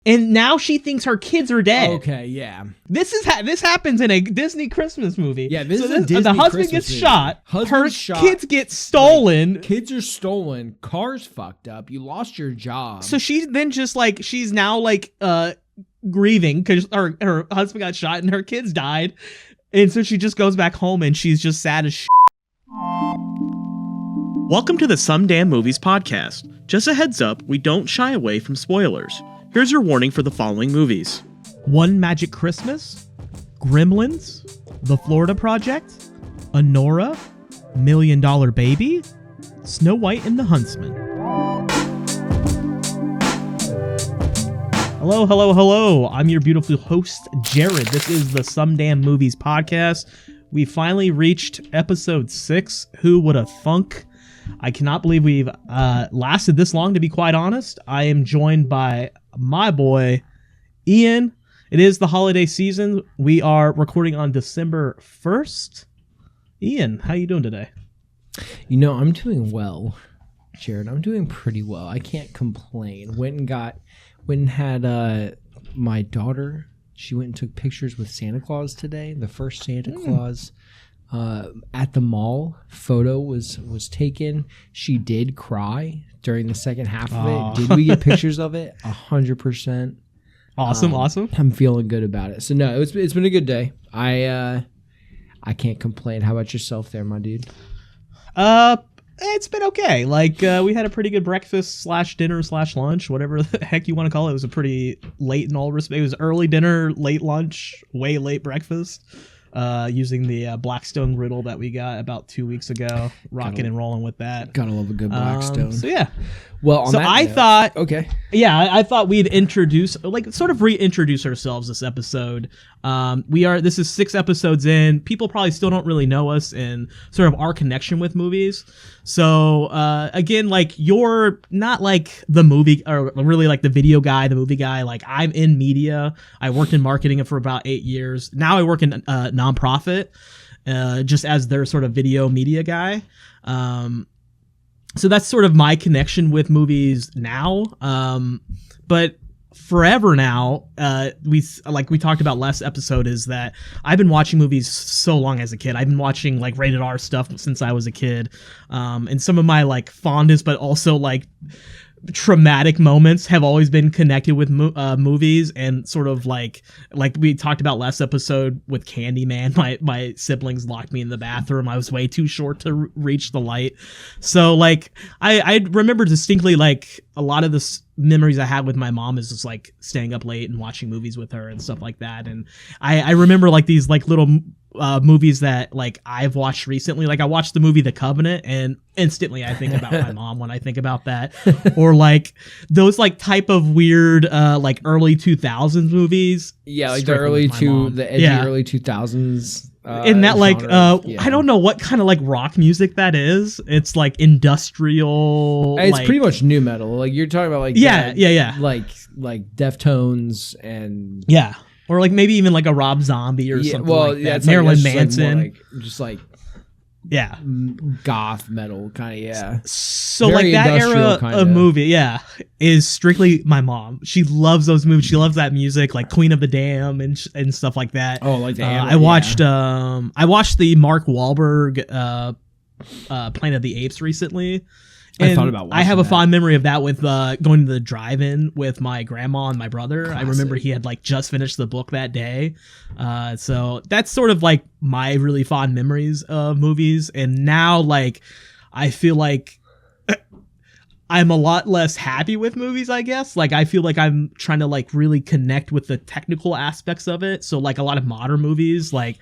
And now she thinks her kids are dead. Okay, yeah. This happens in a Disney Christmas movie. Yeah, this is a Disney the husband Christmas gets movie. shot. Husband's Her shot. kids get stolen. Like, kids are stolen. Cars fucked up. You lost your job. So she's then just like she's now like grieving because her husband got shot and her kids died, and so she just goes back home and she's just sad as shit. Welcome to the Some Damn Movies podcast. Just a heads up, we don't shy away from spoilers. Here's your warning for the following movies: One Magic Christmas, Gremlins, The Florida Project, Anora, $1 Million Baby, Snow White and the Huntsman. Hello, hello, hello. I'm your beautiful host, Jared. This is the Some Damn Movies podcast. We finally reached episode 6. Who would have thunk? I cannot believe we've lasted this long, to be quite honest. I am joined by my boy, Ian. It is the holiday season. We are recording on December 1st. Ian, how you doing today? You know, I'm doing well, Jared. I'm doing pretty well. I can't complain. Went and had my daughter. She went and took pictures with Santa Claus today. The first Santa Claus at the mall. Photo was taken. She did cry during the second half of it. Did we get pictures of it? 100%. Awesome. I'm feeling good about it. So no, it's been a good day. I can't complain. How about yourself there, my dude? It's been okay. Like, we had a pretty good breakfast / dinner / lunch, whatever the heck you want to call it. It was a pretty late in all respects. It was early dinner, late lunch, way late breakfast. Using the Blackstone griddle that we got about 2 weeks ago, rocking and rolling with that. Gotta love a good Blackstone. So yeah. Well, on so that I note, thought, okay, yeah, I thought we'd introduce, like, sort of reintroduce ourselves this episode. This is 6 episodes in. People probably still don't really know us and sort of our connection with movies. So again, like, you're not like the movie or really like the video guy, the movie guy. Like, I'm in media. I worked in marketing for about 8 years. Now I work in a nonprofit, just as their sort of video media guy. So that's sort of my connection with movies now. But forever now, we talked about last episode, is that I've been watching movies so long as a kid. I've been watching like rated R stuff since I was a kid. And some of my like fondest, but also like traumatic moments have always been connected with movies, and sort of like we talked about last episode with Candyman. My siblings locked me in the bathroom. I was way too short to reach the light. So like I remember distinctly, like, a lot of the memories I had with my mom is just like staying up late and watching movies with her and stuff like that. And I remember like these like little movies that like I've watched recently. Like, I watched the movie The Covenant, and instantly I think about my mom when I think about that. Or like those like type of weird like early 2000s movies. Yeah, like the edgy early 2000s. And that like genre, I don't know what kind of like rock music that is. It's like industrial. It's like, pretty much new metal. Like, you're talking about like yeah. Like Deftones and or like maybe even like a Rob Zombie or something. Well, like that. Marilyn Manson. Just like yeah, goth metal kind of. Yeah. So very like that era kinda of movie, is strictly my mom. She loves those movies. She loves that music, like Queen of the Dam and stuff like that. Oh, like the I watched the Mark Wahlberg Planet of the Apes recently. And I thought about watching I have a that. fond memory of that with going to the drive-in with my grandma and my brother. Classic. I remember he had like just finished the book that day. So that's sort of like my really fond memories of movies. And now like I feel like I'm a lot less happy with movies, I guess. Like, I feel like I'm trying to like really connect with the technical aspects of it. So like a lot of modern movies, like,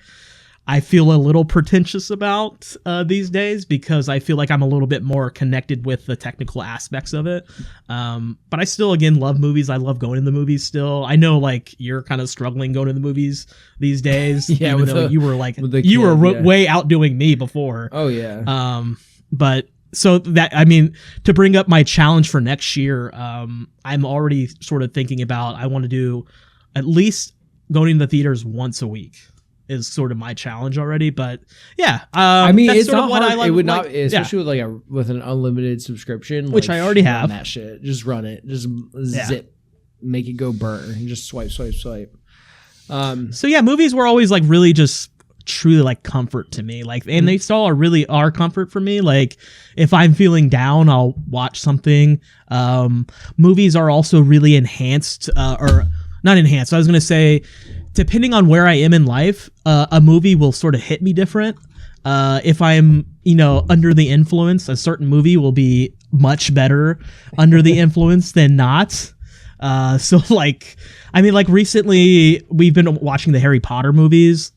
I feel a little pretentious about these days, because I feel like I'm a little bit more connected with the technical aspects of it. But I still, again, love movies. I love going to the movies still. I know like you're kind of struggling going to the movies these days. Yeah, even though you were like, you were way outdoing me before. Oh yeah. But so that, I mean, to bring up my challenge for next year, I'm already sort of thinking about, I want to do at least going to the theaters once a week. Is sort of my challenge already, but yeah. I mean, that's it's sort not of what hard. I like. It would not, especially with an unlimited subscription, which I already have. That shit, just run it, just zip. make it go burr and just swipe. So yeah, movies were always like really just truly like comfort to me, like, and they still are comfort for me. Like if I'm feeling down, I'll watch something. Movies are also really enhanced, or not enhanced, I was gonna say, depending on where I am in life, a movie will sort of hit me different. If I'm, under the influence, a certain movie will be much better under the influence than not. So like, I mean, like recently we've been watching the Harry Potter movies.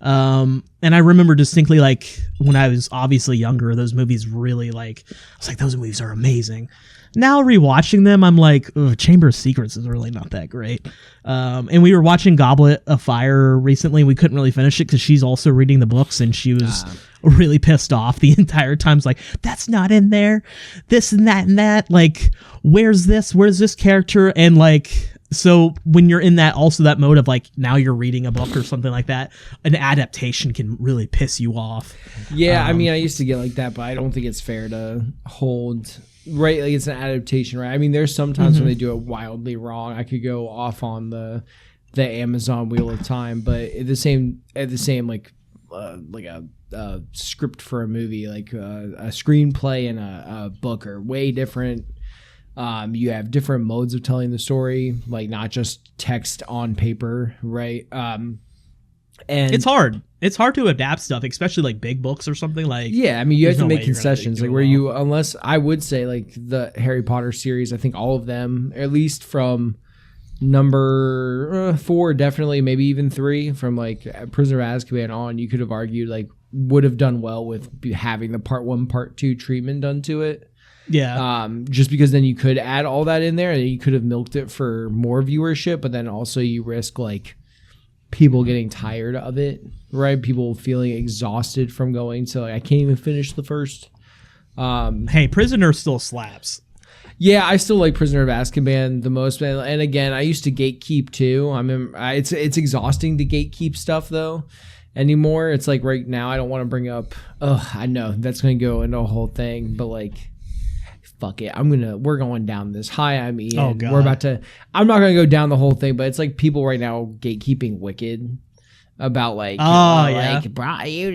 And I remember distinctly, like when I was obviously younger, those movies really like, I was like, those movies are amazing. Now rewatching them, I'm like, Chamber of Secrets is really not that great. And we were watching Goblet of Fire recently. We couldn't really finish it because she's also reading the books, and she was really pissed off the entire time. It's like, that's not in there. This and that and that. Like, where's this? Where's this character? And like, so when you're in that mode of like, now you're reading a book or something like that, an adaptation can really piss you off. Yeah, I mean, I used to get like that, but I don't think it's fair to hold. Right, like it's an adaptation, right? I mean, there's sometimes when they do it wildly wrong. I could go off on the Amazon Wheel of Time, but at the same like a script for a movie, like a screenplay and a book are way different. You have different modes of telling the story, like not just text on paper, right? And it's hard. It's hard to adapt stuff, especially like big books or something like. Yeah, I mean, you have to make concessions, like where you, unless I would say like the Harry Potter series, I think all of them, at least from number 4, definitely, maybe even 3, from like Prisoner of Azkaban on, you could have argued like would have done well with having the part 1, part 2 treatment done to it. Yeah. Just because then you could add all that in there and you could have milked it for more viewership, but then also you risk like people getting tired of it, right? People feeling exhausted from going to like, I can't even finish the first. Hey, Prisoner still slaps. Yeah, I still like Prisoner of Azkaban the most. And again, I used to gatekeep too. It's exhausting to gatekeep stuff though anymore. It's like right now I don't want to bring up, I know that's going to go into a whole thing, but like, fuck it. We're going down this. Hi, I'm Ian. Oh, God. I'm not going to go down the whole thing, but it's like people right now gatekeeping Wicked about like, like, bro, you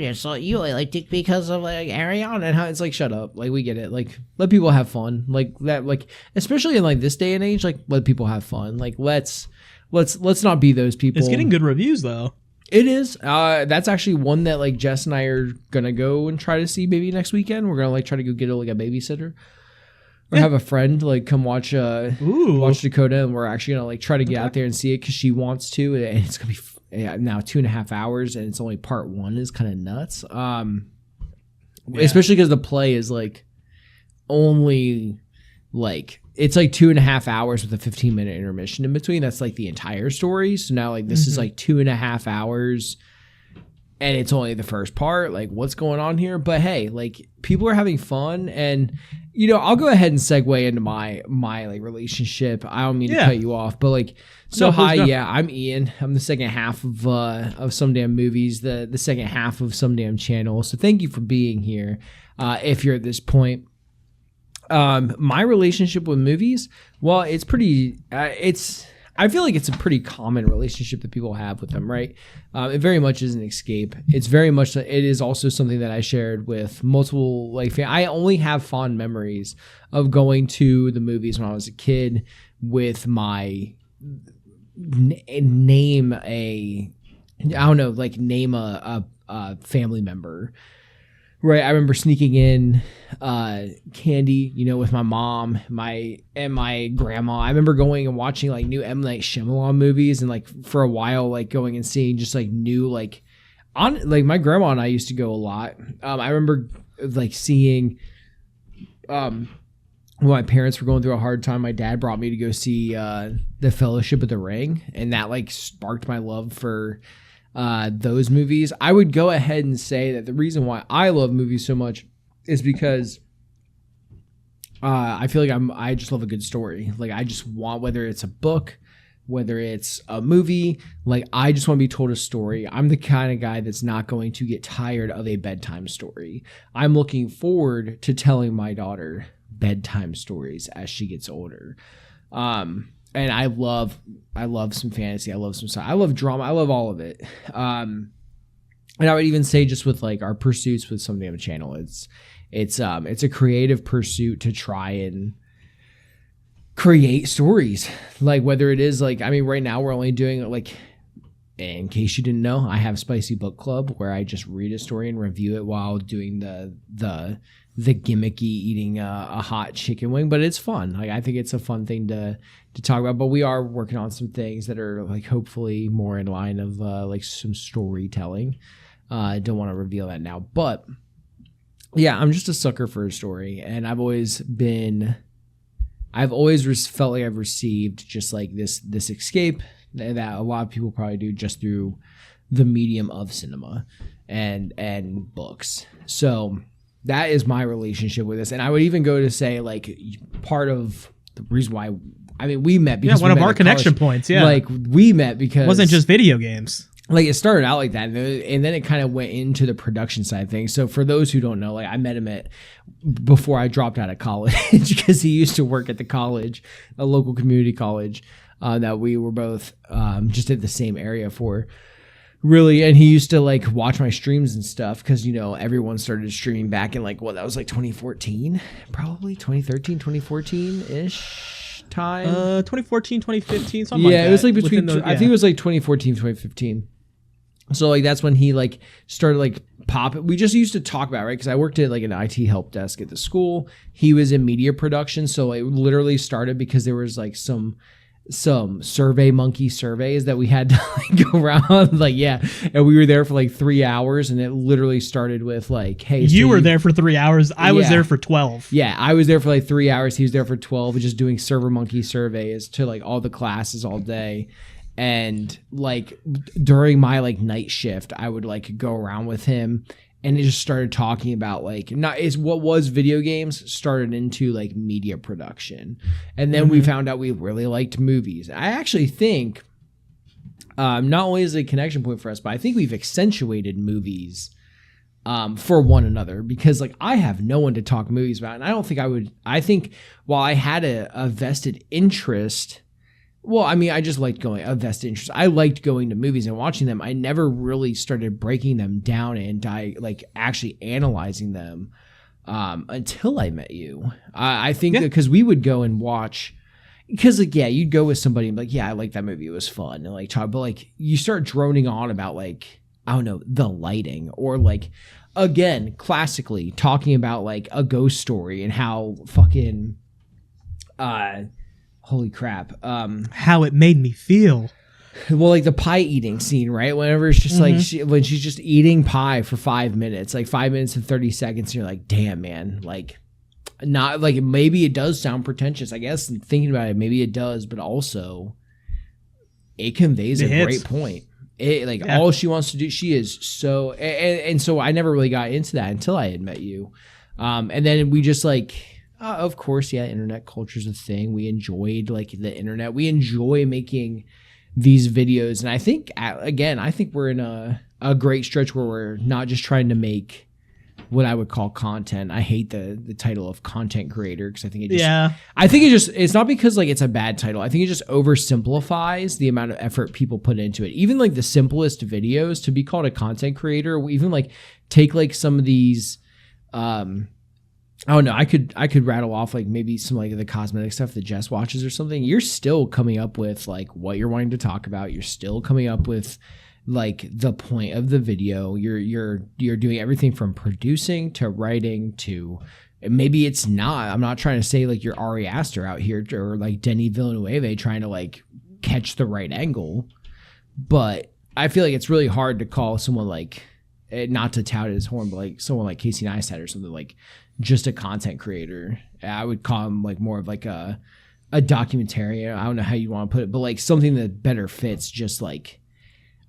only liked it because of like Ariana and how it's like, shut up. Like, we get it. Like, let people have fun. Like that, like, especially in like this day and age, like let people have fun. Like, let's not be those people. It's getting good reviews though. It is. That's actually one that like Jess and I are going to go and try to see maybe next weekend. We're going to like try to go get like a babysitter. Or have a friend like come watch Dakota, and we're actually gonna like try to get out there and see it because she wants to, and it's gonna be now 2.5 hours, and it's only part 1 is kind of nuts. Especially because the play is like only like it's like 2.5 hours with a 15-minute intermission in between. That's like the entire story. So now like this is like 2.5 hours. And it's only the first part. Like, what's going on here? But hey, like, people are having fun, and I'll go ahead and segue into my like relationship. I don't mean to cut you off, but like, I'm Ian. I'm the second half of Some Damn Movies, the second half of Some Damn Channel. So thank you for being here. If you're at this point, my relationship with movies, well, it's pretty. I feel like it's a pretty common relationship that people have with them, right? It very much is an escape. It is also something that I shared with multiple, like, I only have fond memories of going to the movies when I was a kid with my name a family member. Right, I remember sneaking in candy, with my mom, my grandma. I remember going and watching like new M. Night Shyamalan movies, and like for a while, like going and seeing just like new my grandma and I used to go a lot. I remember like seeing when my parents were going through a hard time. My dad brought me to go see The Fellowship of the Ring, and that like sparked my love for those movies. I would go ahead and say that the reason why I love movies so much is because I feel like I just love a good story. Like I just want, whether it's a book, whether it's a movie, like I just want to be told a story. I'm the kind of guy that's not going to get tired of a bedtime story. I'm looking forward to telling my daughter bedtime stories as she gets older. and I love some fantasy. I love some sci. I love drama. I love all of it. And I would even say just with like our pursuits with something on the channel, it's a creative pursuit to try and create stories. Like whether it is like, I mean, right now we're only doing like, in case you didn't know, I have Spicy Book Club where I just read a story and review it while doing the gimmicky eating a hot chicken wing, but it's fun. Like I think it's a fun thing to talk about, but we are working on some things that are like hopefully more in line of like some storytelling. I don't want to reveal that now, but yeah, I'm just a sucker for a story, and I've always felt like I've received just like this escape that a lot of people probably do just through the medium of cinema and books. So that is my relationship with this. And I would even go to say like part of the reason why, I mean, we met because one of our connection points. Yeah. Like we met because it wasn't just video games. Like it started out like that, and then it kind of went into the production side of things. So for those who don't know, like I met him before I dropped out of college because he used to work at the college, a local community college that we were both just at the same area for. Really, and he used to like watch my streams and stuff because, you know, everyone started streaming back in like, that was like 2014, probably 2013, 2014-ish time. 2014, 2015, something like that. Yeah, it was like between, I think it was like 2014, 2015. So like that's when he like started like popping. We just used to talk about it, right? Because I worked at like an IT help desk at the school. He was in media production, so it literally started because there was like some survey monkey surveys that we had to like go around. Like, yeah, and we were there for like 3 hours, and it literally started with like, hey, you were there for 3 hours. I was there for 12. Yeah, I was there for like 3 hours. He was there for 12, just doing server monkey surveys to like all the classes all day. And like during my like night shift, I would like go around with him, and it just started talking about like what was video games started into like media production. And then we found out we really liked movies. I actually think not only is it a connection point for us, but I think we've accentuated movies for one another, because like I have no one to talk movies about. And I don't think I think while I had a vested interest, well, I mean, I just liked a vested interest. I liked going to movies and watching them. I never really started breaking them down and like actually analyzing them until I met you. I think that because we would go and watch, because like, yeah, you'd go with somebody and be like, yeah, I like that movie. It was fun. And like talk, but like you start droning on about like, I don't know, the lighting, or like, again, classically talking about like a ghost story and how fucking, holy crap. How it made me feel. Well, like the pie eating scene, right? Whenever it's just like when she's just eating pie for 5 minutes, like 5 minutes and 30 seconds, and you're like, damn, man, like not like, maybe it does sound pretentious, I guess, and thinking about it, maybe it does, but also it conveys a great point. It like all she wants to do, she is so, and so I never really got into that until I had met you. And then we just like, of course, yeah, internet culture is a thing. We enjoyed like the internet. We enjoy making these videos. And I think, again, I think we're in a great stretch where we're not just trying to make what I would call content. I hate the title of content creator, because I think it's not because like it's a bad title. I think it just oversimplifies the amount of effort people put into it. Even like the simplest videos, to be called a content creator, even like take like some of these, I don't know. I could rattle off like maybe some like the cosmetic stuff that Jess watches or something. You're still coming up with like what you're wanting to talk about. You're still coming up with like the point of the video. You're doing everything from producing to writing to, maybe it's not. I'm not trying to say like you're Ari Aster out here or like Denis Villeneuve trying to like catch the right angle, but I feel like it's really hard to call someone like, not to tout his horn, but like someone like Casey Neistat or something, like just a content creator. I would call him like more of like a documentarian. I don't know how you want to put it, but like something that better fits. Just like,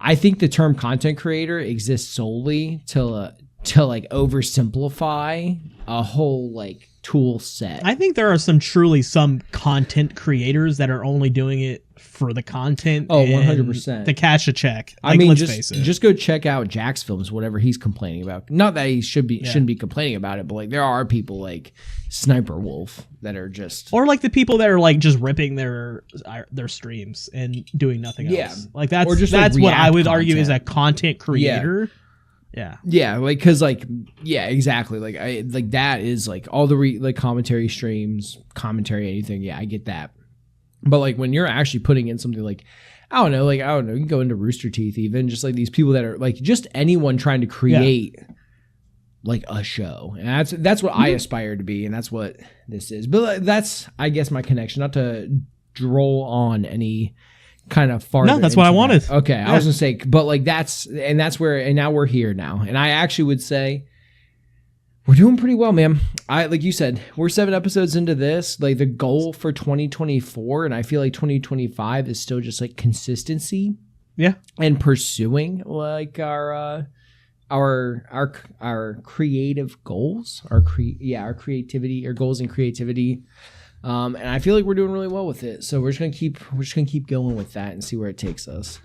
I think the term content creator exists solely to to like oversimplify a whole like tool set. I think there are some content creators that are only doing it for the content. Oh, 100%. To cash a check. I mean, let's face it. just go check out Jack's films, whatever he's complaining about. Not that he shouldn't be complaining about it, but like there are people like Sniper Wolf that are just, or like the people that are like just ripping their streams and doing nothing else. Like that's or just that's like what I would content. argue is a content creator. Yeah, like because like exactly, like I like that is like all the like commentary streams, commentary, anything. Yeah, I get that. But like when you're actually putting in something like I don't know, you can go into Rooster Teeth, even just like these people that are like just anyone trying to create like a show, and that's what I aspire to be, and that's what this is. But that's I guess my connection, not to droll on any kind of farther. No, that's what I wanted. Okay, yeah. I was gonna say, but like that's where, and now we're here now, and I actually would say we're doing pretty well, man. Like you said, we're 7 episodes into this. Like the goal for 2024, and I feel like 2025 is still just like consistency, and pursuing like our creative goals, our creativity, our goals and creativity. And I feel like we're doing really well with it. So we're just gonna keep going with that and see where it takes us.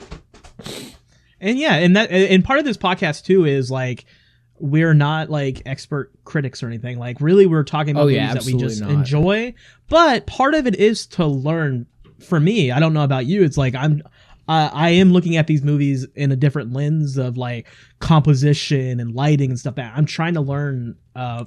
And part of this podcast too is like we're not like expert critics or anything. Like really, we're talking about movies that we just enjoy. But part of it is to learn. For me, I don't know about you. It's like I am looking at these movies in a different lens of like composition and lighting and stuff that I'm trying to learn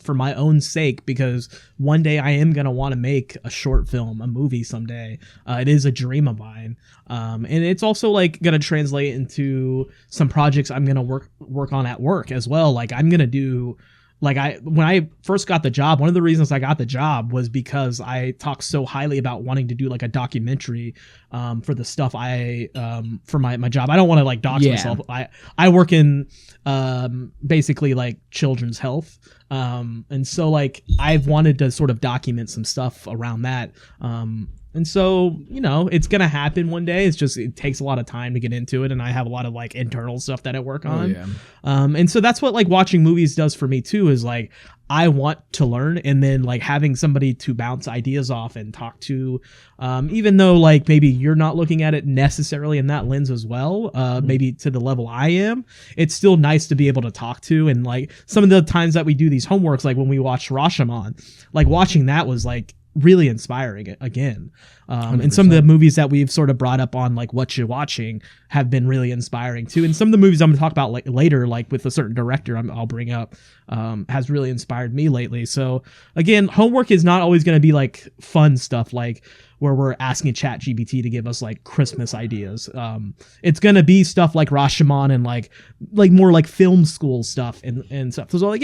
for my own sake, because one day I am going to want to make a short film, a movie someday. It is a dream of mine. And it's also like going to translate into some projects I'm going to work on at work as well. Like I'm going to do, like when I first got the job, one of the reasons I got the job was because I talked so highly about wanting to do like a documentary for the stuff for my job. I don't want to like dox myself. I work in basically like children's health. And so like I've wanted to sort of document some stuff around that. And so, it's going to happen one day. It's just, it takes a lot of time to get into it. And I have a lot of like internal stuff that I work on. And so that's what like watching movies does for me too, is like, I want to learn, and then like having somebody to bounce ideas off and talk to, even though like maybe you're not looking at it necessarily in that lens as well, maybe to the level I am, it's still nice to be able to talk to. And like some of the times that we do these homeworks, like when we watched Rashomon, like watching that was like really inspiring again. And some of the movies that we've sort of brought up on like what you're watching have been really inspiring too. And some of the movies I'm gonna talk about like later, like with a certain director I'll bring up, has really inspired me lately. So again, homework is not always going to be like fun stuff like where we're asking ChatGPT to give us like Christmas ideas. It's going to be stuff like Rashomon and like more like film school stuff and stuff. So like,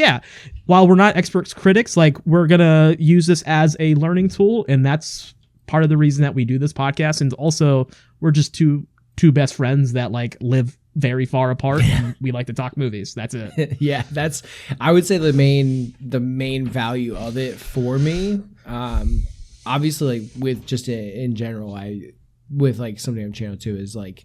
while we're not experts critics, like we're going to use this as a learning tool. And that's part of the reason that we do this podcast. And also we're just two best friends that like live very far apart and we like to talk movies. That's it. That's, I would say the main value of it for me. Obviously, like with just in general, with like something on channel 2 is like,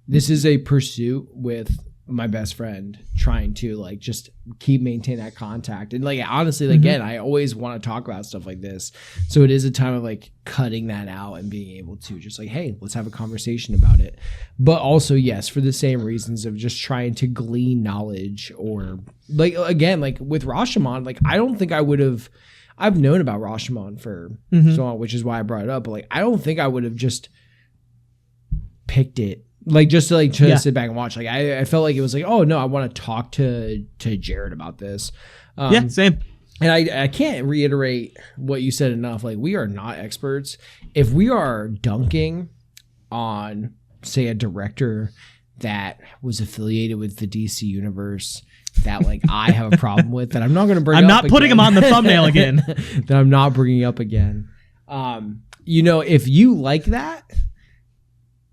this is a pursuit with my best friend trying to like just maintain that contact. And like, honestly, like, again, I always want to talk about stuff like this. So it is a time of like cutting that out and being able to just like, hey, let's have a conversation about it. But also, yes, for the same reasons of just trying to glean knowledge, or like, again, like with Rashomon, like, I don't think I would have, I've known about Rashomon for so long, which is why I brought it up. But like, I don't think I would have just picked it like just to sit back and watch. Like I felt like it was like, oh no, I want to talk to Jared about this. Same. And I can't reiterate what you said enough. Like, we are not experts. If we are dunking on, say, a director that was affiliated with the DC universe that like I have a problem with, that I'm not going to bring up. I'm not putting him on the thumbnail again. That I'm not bringing up again. If you like that,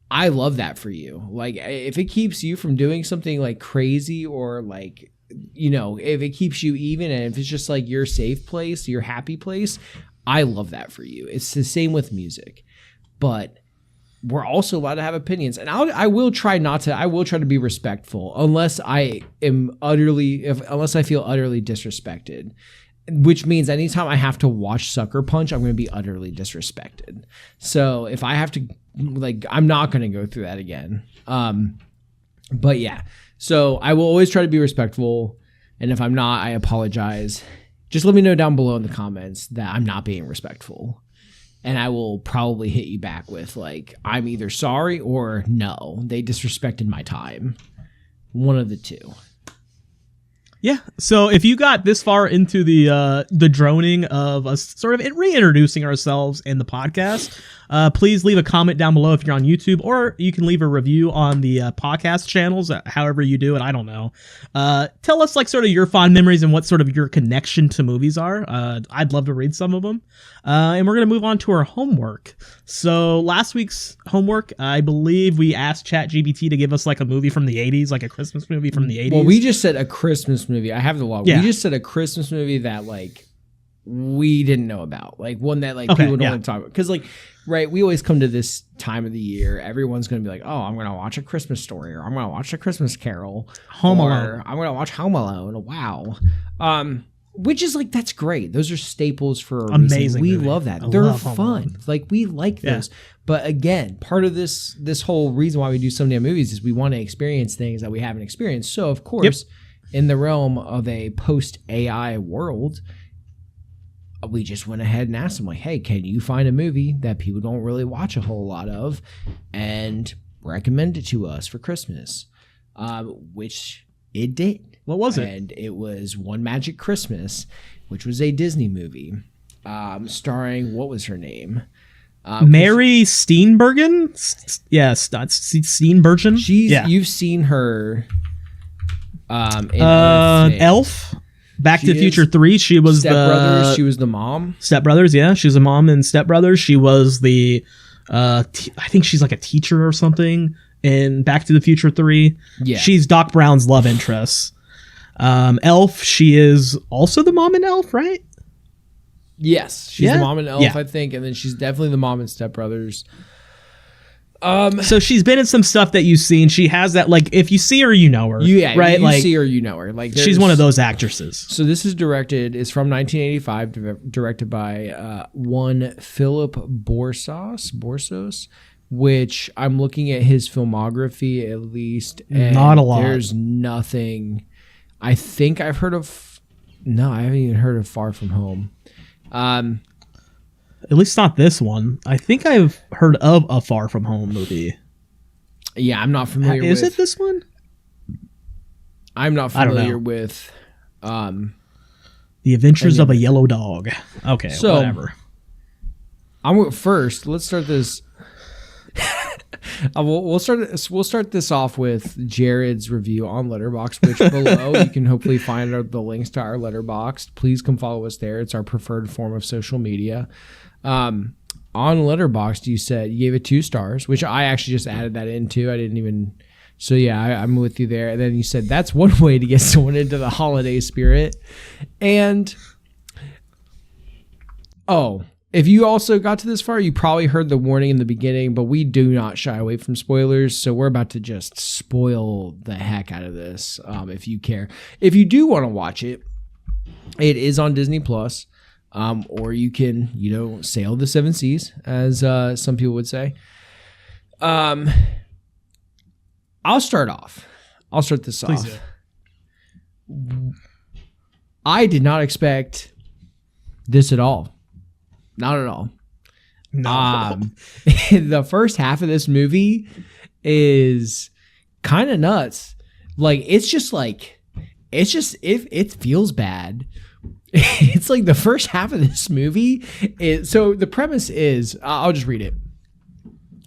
I love that for you. Like, if it keeps you from doing something like crazy, or like, if it keeps you even, and if it's just like your safe place, your happy place, I love that for you. It's the same with music. But we're also allowed to have opinions, and I will try to be respectful unless I feel utterly disrespected, which means anytime I have to watch Sucker Punch, I'm going to be utterly disrespected. So if I have to, like, I'm not going to go through that again. But yeah, so I will always try to be respectful, and if I'm not, I apologize. Just let me know down below in the comments that I'm not being respectful. And I will probably hit you back with, like, I'm either sorry or no, they disrespected my time. One of the two. Yeah. So if you got this far into the droning of us sort of reintroducing ourselves in the podcast, please leave a comment down below if you're on YouTube, or you can leave a review on the podcast channels, however you do it. I don't know. Tell us, like, sort of your fond memories and what sort of your connection to movies are. I'd love to read some of them. And we're going to move on to our homework. So last week's homework, I believe we asked ChatGPT to give us like a movie from the 80s, like a Christmas movie from the 80s. Well, we just said a Christmas movie. I have the log. Yeah. We just said a Christmas movie that, like, we didn't know about. Like, one that, like, people don't want to talk about. Because, like, right, we always come to this time of the year, everyone's going to be like, oh, I'm going to watch A Christmas Story, or I'm going to watch A Christmas Carol. Home Alone. I'm going to watch Home Alone. Wow. Which is, like, that's great. Those are staples for a amazing reason. We movie. love that. I They're love fun. Like, we like those. But again, part of this whole reason why we do so many movies is we want to experience things that we haven't experienced. So, of course, in the realm of a post-AI world, we just went ahead and asked them, like, hey, can you find a movie that people don't really watch a whole lot of and recommend it to us for Christmas? Which it did. What was it? And it was One Magic Christmas, which was a Disney movie starring, what was her name? Mary Steenburgen? Steenburgen? You've seen her in Elf. Back to the Future 3. She was Step Brothers. She was the mom. Step Brothers, yeah. She was a mom in Step Brothers. She was the, I think she's like a teacher or something in Back to the Future 3. Yeah. She's Doc Brown's love interest. Elf, she is also the mom in Elf, right? Yes. She's the mom in Elf, I think. And then she's definitely the mom in Step Brothers. So she's been in some stuff that you've seen. She has that, like, if you see her, you know her. Yeah, right? You see her, you know her. Like, she's one of those actresses. So this is from 1985, directed by one Philip Borsos, which I'm looking at his filmography at least. And not a lot. There's nothing. I think I've heard of. No, I haven't even heard of Far From Home. At least not this one. I think I've heard of a Far From Home movie. Yeah, I'm not familiar with... Is it this one? I'm not familiar with... The Adventures of a Yellow Dog. Okay, so, whatever. First, let's start this... We'll start this off with Jared's review on Letterboxd, which below you can hopefully find the links to our Letterboxd. Please come follow us there. It's our preferred form of social media. On Letterboxd, you gave it 2 stars, which I actually just added that in too. I didn't even. So yeah, I'm with you there. And then you said that's one way to get someone into the holiday spirit. And if you also got to this far, you probably heard the warning in the beginning, but we do not shy away from spoilers. So we're about to just spoil the heck out of this. If you care, if you do want to watch it, it is on Disney Plus. Or you can, sail the 7 seas, as some people would say. I'll start this Please off. Do. I did not expect this at all. Not at all. No. The first half of this movie is kind of nuts. Like, it feels bad. It's like the first half of this movie so the premise is, I'll just read it.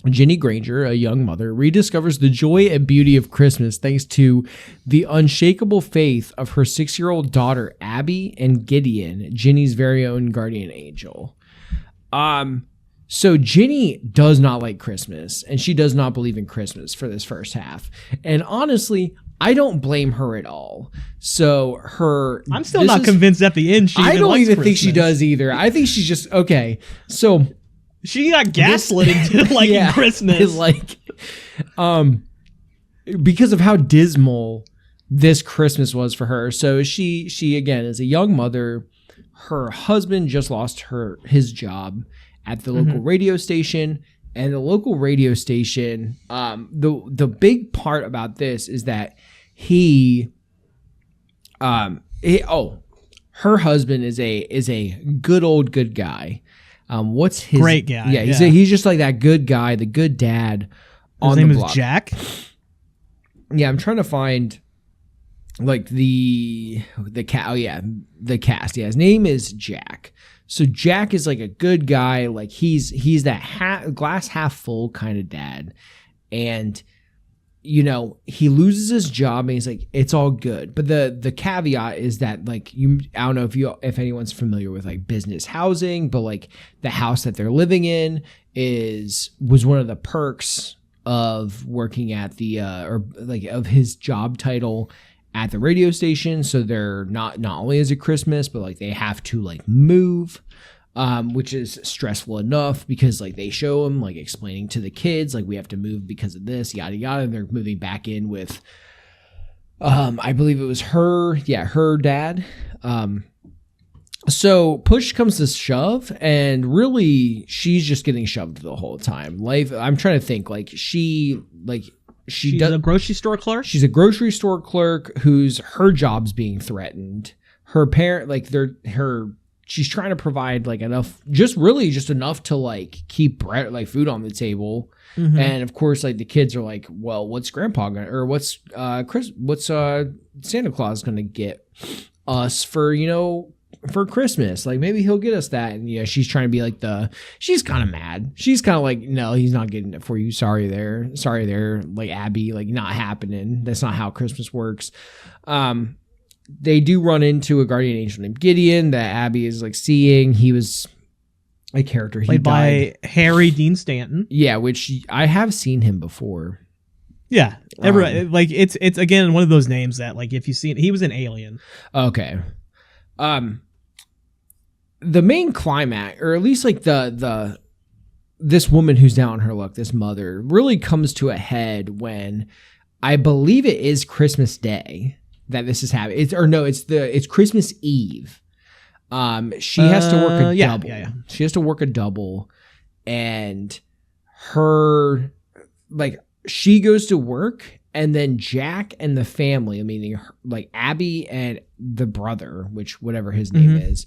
Ginny Granger, a young mother, rediscovers the joy and beauty of Christmas thanks to the unshakable faith of her 6-year-old daughter, Abby, and Gideon, Ginny's very own guardian angel. So Ginny does not like Christmas, and she does not believe in Christmas for this first half. And honestly, I don't blame her at all. So I'm still not convinced at the end. I don't even think she does either. I think she's just okay. So She got gaslit into liking Christmas. Like, because of how dismal this Christmas was for her. So she again is a young mother. Her husband just lost his job at the local radio station, and the local radio station. The big part about this is that her husband is a good guy. What's his great guy? Yeah, he's just like that good guy, the good dad. His name is Jack. Yeah, I'm trying to find like the cat. Oh yeah, the cast. Yeah, his name is Jack. So Jack is like a good guy. Like he's that glass half full kind of dad, and you know he loses his job and he's like, it's all good. But the caveat is that like I don't know if anyone's familiar with like business housing, but like the house that they're living in was one of the perks of working at the or like of his job title at the radio station. So they're not only is it Christmas, but like they have to like move, which is stressful enough because like they show him like explaining to the kids like we have to move because of this, yada yada. And they're moving back in with I believe it was her dad. So push comes to shove, and really she's just getting shoved the whole time. Life. I'm trying to think. She's a grocery store clerk. She's a grocery store clerk her job's being threatened. Her parent, she's trying to provide like enough, just enough to like keep bread, like food on the table. Mm-hmm. And of course, like the kids are like, well, what's Grandpa gonna, or what's Santa Claus gonna get us for Christmas? Like maybe he'll get us that. And she's trying to be like she's kind of mad. She's kind of like, no, he's not getting it for you. Sorry there. Like Abby, like not happening. That's not how Christmas works. They do run into a guardian angel named Gideon that Abby is like seeing. He was a character. He played by Harry Dean Stanton. Yeah, which I have seen him before. Yeah. Like it's again, one of those names that like, if you see it, he was an Alien. Okay. The main climax, or at least like this woman who's down on her luck, this mother, really comes to a head when I believe it is Christmas Day that this is happening. It's Christmas Eve. She has to work a double. Yeah. She has to work a double, and she goes to work, and then Jack and the family, meaning like Abby and the brother, which whatever his name is,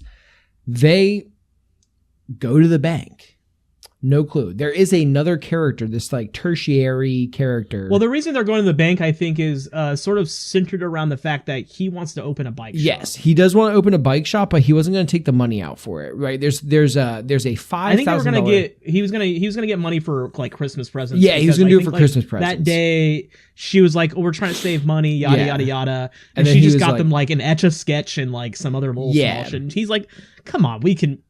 they go to the bank. No clue. There is another character, this like tertiary character. Well, the reason they're going to the bank, I think, is sort of centered around the fact that he wants to open a bike shop. Yes, he does want to open a bike shop, but he wasn't going to take the money out for it. Right? There's a $5,000. I think he was gonna get money for like Christmas presents. Yeah, he was gonna do it for Christmas presents. That day, she was like, "Oh, we're trying to save money, yada yada yada," and she just got them like an Etch-a-Sketch and like some other little small shit. And he's like, "Come on, we can."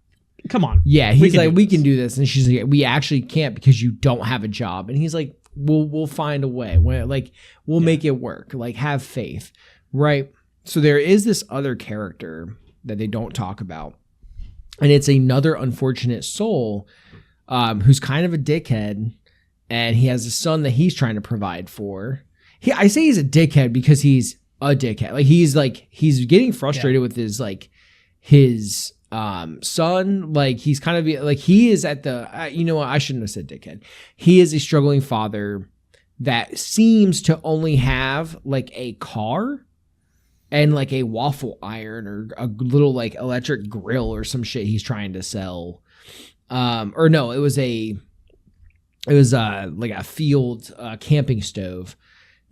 Come on. Yeah, he's like, we can do this. And she's like, we actually can't because you don't have a job. And he's like, we'll find a way. We'll make it work. Like, have faith. Right? So there is this other character that they don't talk about. And it's another unfortunate soul who's kind of a dickhead. And he has a son that he's trying to provide for. I say he's a dickhead because he's a dickhead. He's getting frustrated with his son. Like he's kind of like, he is at the I shouldn't have said dickhead. He is a struggling father that seems to only have like a car and like a waffle iron or a little like electric grill or some shit he's trying to sell. Or no, it was like a field camping stove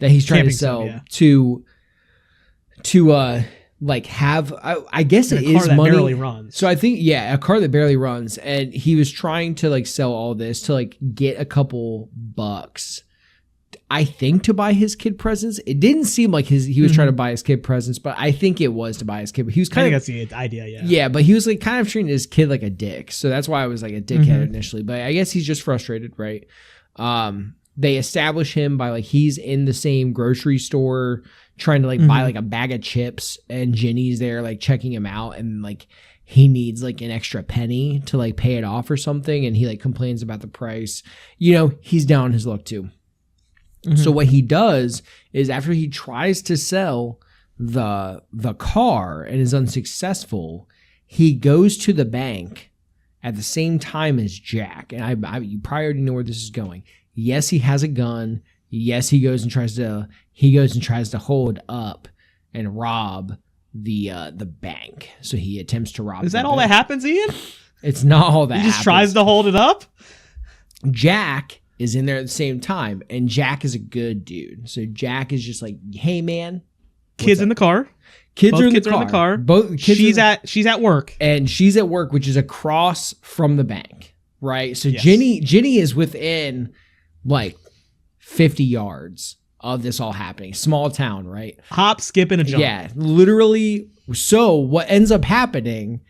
that he's trying to sell to like have, I guess it is money. Barely runs. So I think, a car that barely runs. And he was trying to like sell all this to like get a couple bucks, I think, to buy his kid presents. It didn't seem like he was trying to buy his kid presents, but I think it was to buy his kid. But he was that's the idea. Yeah. Yeah. But he was like kind of treating his kid like a dick. So that's why I was like a dickhead initially, but I guess he's just frustrated. Right. They establish him by like, he's in the same grocery store trying to like buy like a bag of chips, and Jenny's there like checking him out, and like he needs like an extra penny to like pay it off or something, and he like complains about the price. You know, he's down on his luck too. So what he does is, after he tries to sell the car and is unsuccessful, he goes to the bank at the same time as Jack. And you probably already know where this is going. Yes, he has a gun. Yes, he goes and tries to hold up and rob the bank. So he attempts to rob. Is that all that happens, Ian? It's not all that. He just tries to hold it up. Jack is in there at the same time, and Jack is a good dude. So Jack is just like, "Hey, man." Kids in the car. Kids are in the car. Both kids she's at work. And she's at work, which is across from the bank, right? So Yes. Ginny is within like 50 yards of this all happening. Small town, right? Hop, skip, and a jump. Yeah, literally. So what ends up happening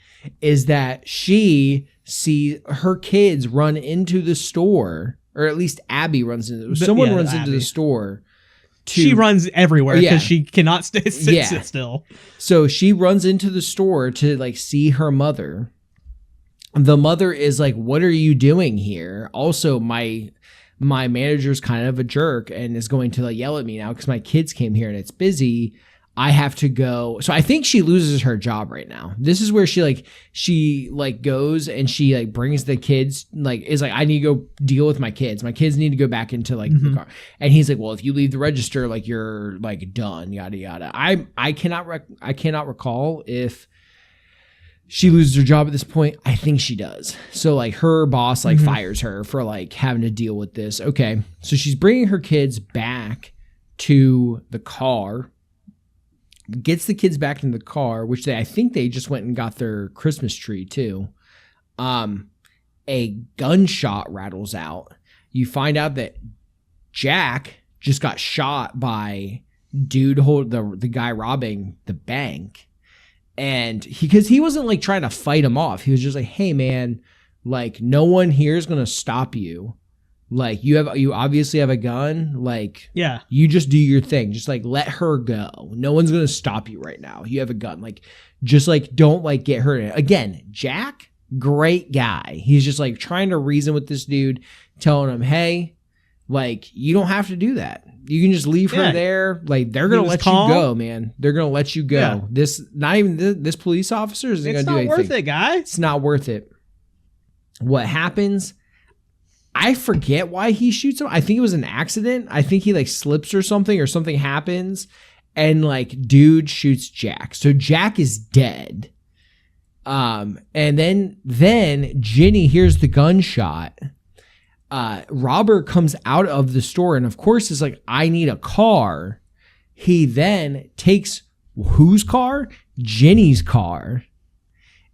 is that she sees her kids run into the store, or at least Abby runs into someone runs into the store. She runs everywhere because Yeah. she cannot sit still. So she runs into the store to like see her mother. The mother is like, "What are you doing here?" Also, my manager's kind of a jerk and is going to like yell at me now because my kids came here and it's busy. I have to go. So I think she loses her job right now. This is where she goes and she like brings the kids, like is like, "I need to go deal with my kids. My kids need to go back into like the car." And he's like, "Well, if you leave the register, like you're like done, yada yada." I cannot recall if she loses her job at this point. I think she does. So like her boss like fires her for like having to deal with this. Okay. So she's bringing her kids back to the car. Gets the kids back in the car, which I think they just went and got their Christmas tree too. A gunshot rattles out. You find out that Jack just got shot by the guy robbing the bank. And because he wasn't like trying to fight him off. He was just like, "Hey man, like no one here is going to stop you. Like you obviously have a gun. Like, yeah, you just do your thing. Just like let her go. No one's going to stop you right now. You have a gun. Like, just like don't like get hurt." Again, Jack, great guy. He's just like trying to reason with this dude, telling him, "Hey, like you don't have to do that. You can just leave her there. Like they're going to let you go, man. They're going to let you go." Yeah. This police officer isn't going to do anything. It's not worth it, guy. It's not worth it. What happens? I forget why he shoots him. I think it was an accident. I think he like slips or something happens, and like dude shoots Jack. So Jack is dead. And then Ginny hears the gunshot. Robert comes out of the store and of course is like, "I need a car." He then takes whose car? Ginny's car.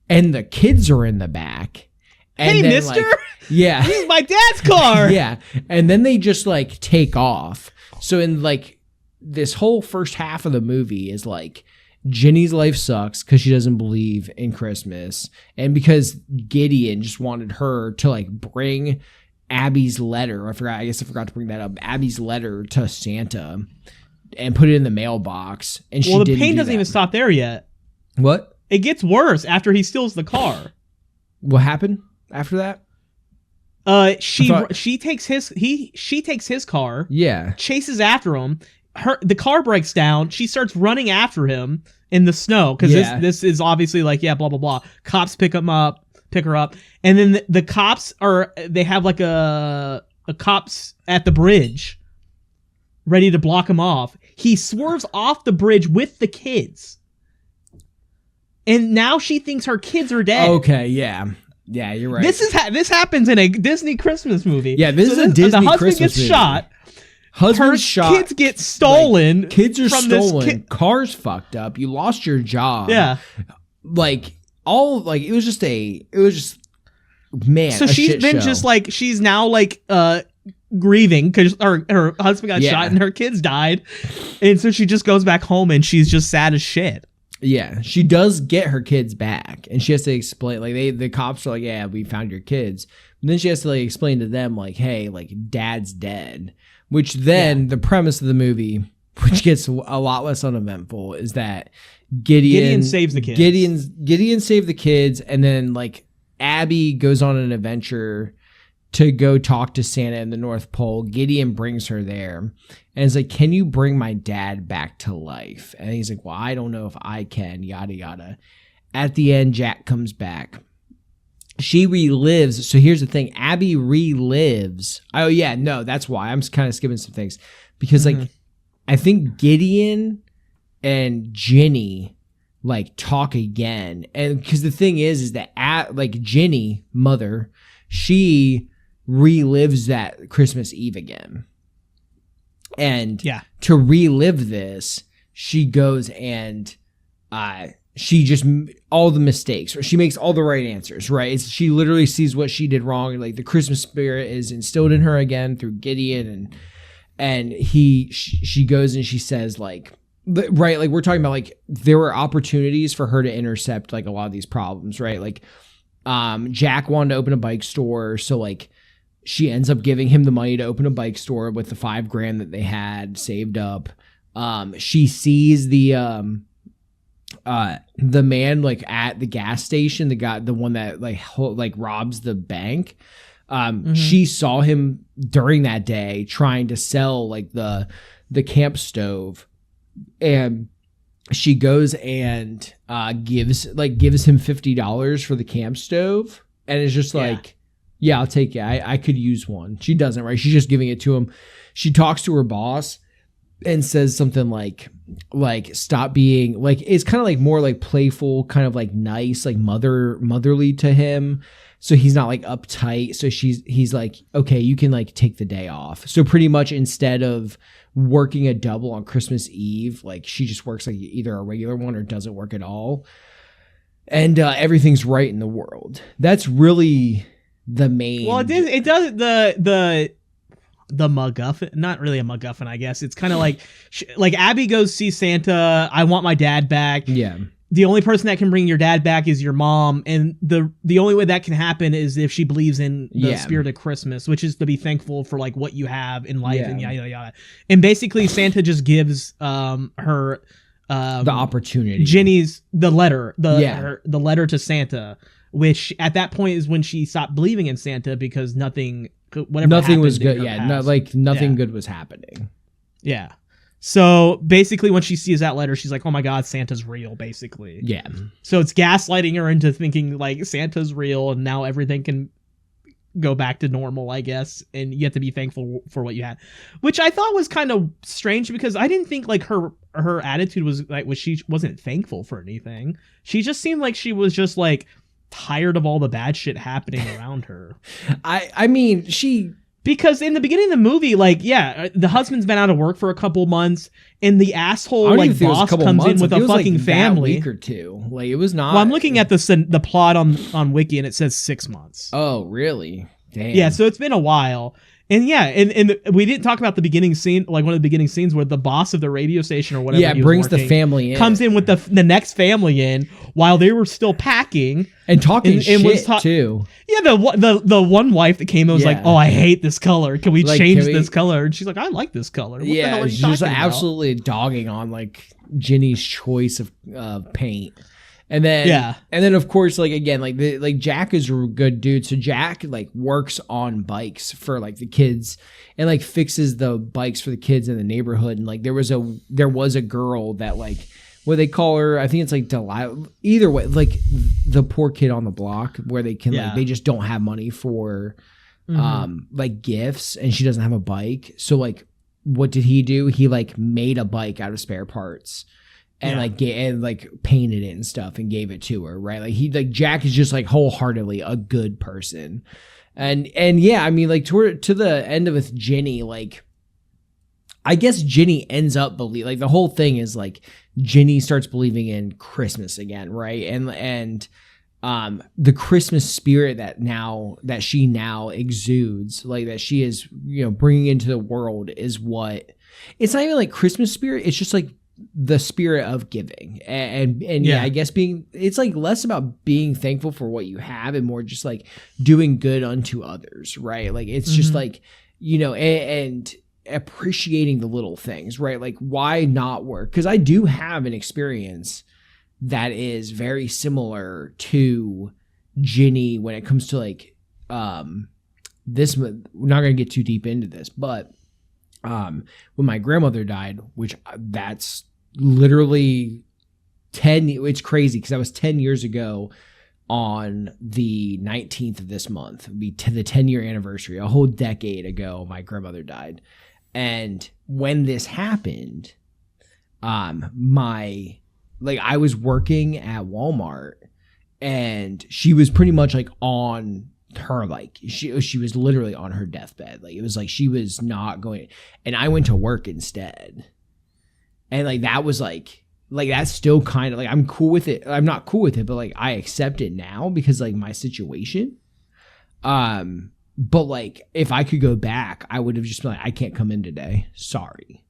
And the kids are in the back. And "Hey, then, mister." like, yeah. "This is my dad's car." Yeah. And then they just like take off. So in like this whole first half of the movie is like Ginny's life sucks because she doesn't believe in Christmas. And because Gideon just wanted her to like bring Abby's letter. I guess I forgot to bring that up. Abby's letter to Santa and put it in the mailbox. And the pain doesn't even stop there yet. What? It gets worse after he steals the car. What happened after that? She takes his car. Yeah. Chases after him. The car breaks down. She starts running after him in the snow because this is obviously like, blah blah blah. Cops pick her up, and then the cops they have like a cops at the bridge ready to block him off. He swerves off the bridge with the kids. And now she thinks her kids are dead. Okay, yeah. Yeah, you're right. This happens in a Disney Christmas movie. Yeah, this is a Disney Christmas movie. The husband gets shot. Husband's shot. Kids get stolen. Like, kids are stolen. Cars fucked up. You lost your job. Yeah. Like it was just man. So she's been just like, she's now like grieving because her husband got shot and her kids died, and so she just goes back home and she's just sad as shit. Yeah, she does get her kids back, and she has to explain. Like the cops are like, "Yeah, we found your kids." And then she has to like explain to them, like, "Hey, like Dad's dead." Which then the premise of the movie which gets a lot less uneventful, is that Gideon saves the kids. Gideon saved the kids, and then like Abby goes on an adventure to go talk to Santa in the North Pole. Gideon brings her there and is like, can you bring my dad back to life? And he's like, well, I don't know if I can, yada, yada. At the end, Jack comes back. She relives. So here's the thing. Abby relives. Oh, yeah, no, that's why. I'm kind of skipping some things. Because, like, I think Gideon and Ginny, like, talk again. And because the thing is that, like, Ginny, mother, she relives that Christmas Eve again. And to relive this, she goes and she just all the mistakes, or she makes all the right answers, right? She literally sees what she did wrong. Like the Christmas spirit is instilled in her again through Gideon, and she goes and she says like, right, like we're talking about like there were opportunities for her to intercept like a lot of these problems, right? Like Jack wanted to open a bike store, so like she ends up giving him the money to open a bike store with the $5,000 that they had saved up. She sees the man like at the gas station, the one that like robs the bank. She saw him during that day trying to sell like the camp stove, and she goes and gives him $50 for the camp stove, and it's just like, yeah, I'll take it. I could use one. She doesn't, right? She's just giving it to him. She talks to her boss and says something like stop being like, it's kind of like more like playful, kind of like nice, like motherly to him. So he's not like uptight. So he's like, okay, you can like take the day off. So pretty much instead of working a double on Christmas Eve, like she just works like either a regular one or doesn't work at all. And everything's right in the world. That's really the main. Well, it does the MacGuffin, not really a MacGuffin, I guess. It's kind of like Abby goes see Santa. I want my dad back. Yeah. The only person that can bring your dad back is your mom, and the only way that can happen is if she believes in the spirit of Christmas, which is to be thankful for like what you have in life and yada yada. And basically, Santa just gives her the opportunity. Ginny's the letter to Santa, which at that point is when she stopped believing in Santa because nothing was good. Yeah, nothing good was happening. Yeah. So basically when she sees that letter, she's like, oh my God, Santa's real, basically. Yeah. So it's gaslighting her into thinking like Santa's real and now everything can go back to normal, I guess. And you have to be thankful for what you had, which I thought was kind of strange because I didn't think like her attitude was like, she wasn't thankful for anything. She just seemed like she was just like tired of all the bad shit happening around her. I mean, because in the beginning of the movie, like, the husband's been out of work for a couple months, and the asshole like boss comes in with a fucking family. That week or two, like it was not. Well, I'm looking at the plot on Wiki, and it says 6 months. Oh, really? Damn. Yeah, so it's been a while. And and we didn't talk about the beginning scene, like one of the beginning scenes where the boss of the radio station or whatever. Yeah, brings the family in. Comes in with the next family in while they were still packing and talking shit too. Yeah, the one wife that came in was like, "Oh, I hate this color. Can we change this color?" And she's like, "I like this color." What the hell are you she's just talking about? Absolutely dogging on like Ginny's choice of paint. And then of course, like again, like Jack is a good dude. So Jack like works on bikes for like the kids and like fixes the bikes for the kids in the neighborhood. And like there was a girl that like, what they call her, I think it's like Delilah. Either way, like the poor kid on the block where they can like they just don't have money for like gifts, and she doesn't have a bike. So like, what did he do? He like made a bike out of spare parts. And like painted it and stuff and gave it to her, right? Like Jack is just like wholeheartedly a good person, and yeah, I mean like to the end of with Ginny, like I guess Ginny ends up like the whole thing is like Ginny starts believing in Christmas again, right? And the Christmas spirit that she now exudes, like that she is bringing into the world is what it's not even like Christmas spirit. It's just like the spirit of giving and I guess it's like less about being thankful for what you have and more just like doing good unto others, right? Like it's just like and appreciating the little things, right? Like, why not work? Because I do have an experience that is very similar to Ginny when it comes to like this. We're not going to get too deep into this, but when my grandmother died, which that's literally 10, it's crazy because that was 10 years ago on the 19th of this month. It would be to the 10-year anniversary. A whole decade ago, my grandmother died. And when this happened, I was working at Walmart, and she was pretty much like on her, like she was literally on her deathbed. Like, it was like she was not going, and I went to work instead. And like that was like that's still kind of like, I'm cool with it. I'm not cool with it, but like I accept it now because like my situation. But like if I could go back, I would have just been like, I can't come in today. Sorry.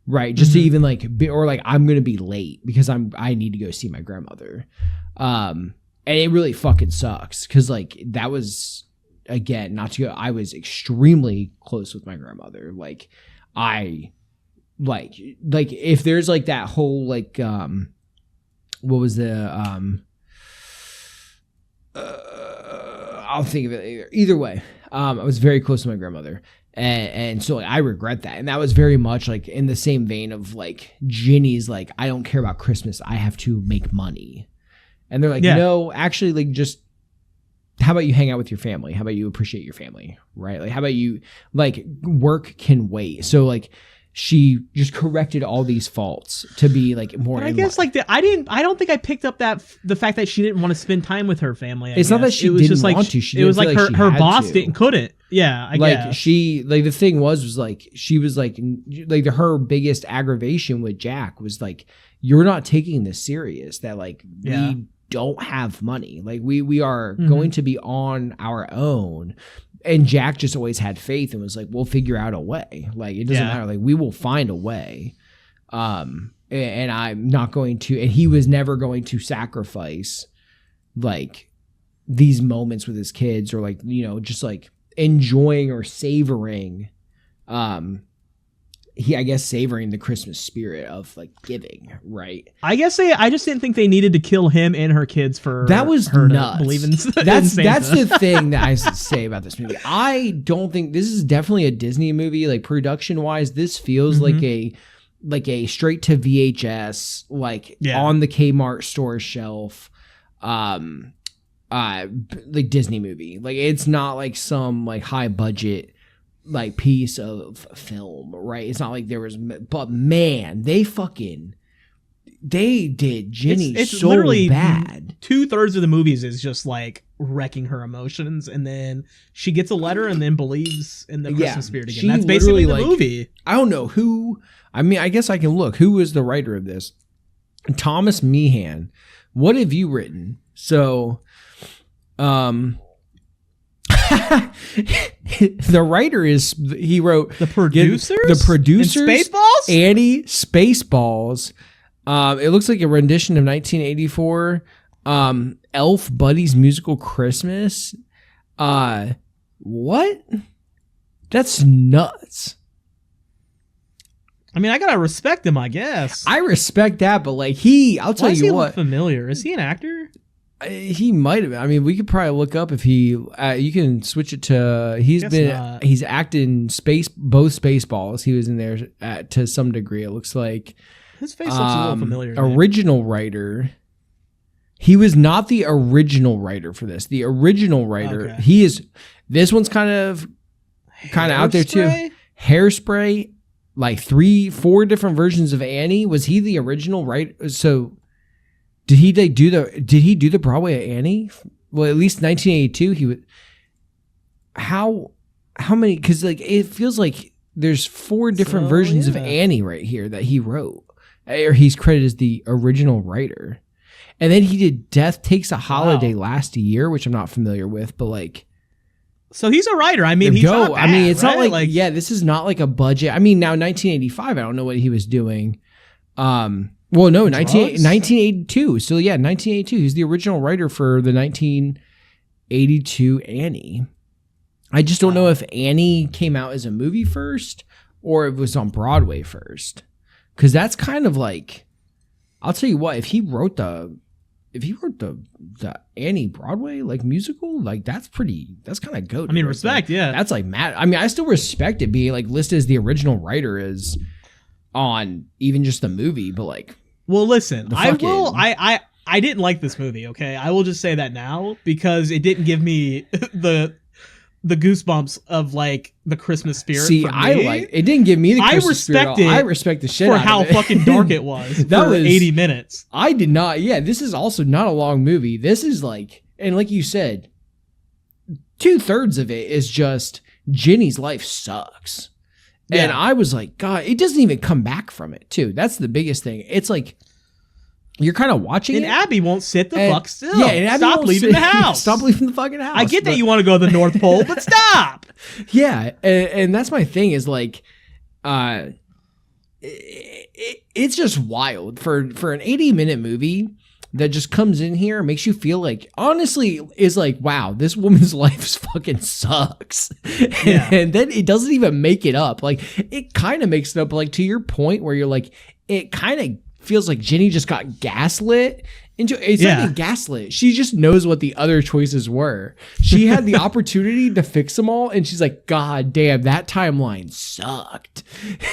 Right. Just to even like or like I'm going to be late because I need to go see my grandmother. And it really fucking sucks because like that was, again, not to go, I was extremely close with my grandmother. Like like if there's like that whole like what was the I'll think of it either way. I was very close to my grandmother, and so like, I regret that. And that was very much like in the same vein of like Ginny's like, I don't care about Christmas, I have to make money. And they're like, no, actually, like, just how about you hang out with your family? How about you appreciate your family, right? Like, how about you, like, work can wait. So like she just corrected all these faults to be like more. But I guess like I don't think I picked up the fact that she didn't want to spend time with her family. It's not that she didn't want to. It was like her boss couldn't. Yeah, I guess. She like the thing was like she was like her biggest aggravation with Jack was like, you're not taking this serious. That like we don't have money. Like we are going to be on our own. And Jack just always had faith and was like, we'll figure out a way. Like, it doesn't matter. Like, we will find a way. And I'm not going to, and he was never going to sacrifice like these moments with his kids or like, you know, just like enjoying or savoring, I guess savoring the Christmas spirit of like giving, right? I guess I just didn't think they needed to kill him and her kids for that was her nuts. To believe in that's the thing that I say about this movie. I don't think this is definitely a Disney movie. Like production wise, this feels like a straight to VHS, like on the Kmart store shelf, like Disney movie. Like it's not like some like high budget like piece of film, right? It's not like there was, but man, they did Ginny it's so literally bad. 2/3 of the movies is just like wrecking her emotions, and then she gets a letter and then believes in the Christmas spirit again. That's basically the movie. I don't know who. I mean, I guess I can look. Who is the writer of this? Thomas Meehan. What have you written? So, the writer he wrote the producers and Spaceballs, Annie, Spaceballs. It looks like a rendition of 1984 Elf Buddy's Musical Christmas. What? That's nuts. I mean, I gotta respect him, I guess. I respect that, but like I'll tell you what. Look familiar? Is he an actor? He might have. I mean, we could probably look up if he. You can switch it to. He's acted in both Spaceballs. He was in there to some degree. It looks like his face looks a little familiar. Original writer. He was not the original writer for this. The original writer. Okay. He is. This one's kind of out there too. Hairspray, like 3-4 different versions of Annie. Was he the original writer? So. Did he do the Broadway Annie? Well, at least 1982. He would. How many? Because like it feels like there's 4 different versions of Annie right here that he wrote, or he's credited as the original writer. And then he did Death Takes a Holiday last year, which I'm not familiar with, but like. So he's a writer. I mean, he's not bad, it's not like this is not like a budget. I mean, now 1985. I don't know what he was doing. Well, no, 1982. So, yeah, 1982. He's the original writer for the 1982 Annie. I just don't know if Annie came out as a movie first or it was on Broadway first. Because that's kind of like, I'll tell you what, if he wrote the Annie Broadway like musical, like that's kind of goated. I mean, respect, yeah. That's like mad. I mean, I still respect it being like listed as the original writer is on even just the movie, but like, well, listen, I didn't like this movie. Okay, I will just say that now because it didn't give me the goosebumps of like the Christmas spirit. See, for me. It didn't give me the Christmas spirit. I respect the shit for out how of it. fucking dark it was. That was 80 minutes. I did not. Yeah, this is also not a long movie. This is like, and like you said, 2/3 of it is just Ginny's life sucks. Yeah. And I was like, God, it doesn't even come back from it too. That's the biggest thing. It's like, you're kind of watching and it. Abby won't sit the fuck still. Yeah, and Abby stop leaving the house. Stop leaving the fucking house. I get that you want to go to the North Pole, but stop. Yeah, and that's my thing is like, it's just wild for an 80-minute movie that just comes in here and makes you feel like, honestly, is like, wow, this woman's life fucking sucks. Yeah. And then it doesn't even make it up. Like, it kind of makes it up, like, to your point where you're like, it kind of feels like Ginny just got gaslit into it's not even gaslit. She just knows what the other choices were. She had the opportunity to fix them all, and she's like, God damn, that timeline sucked.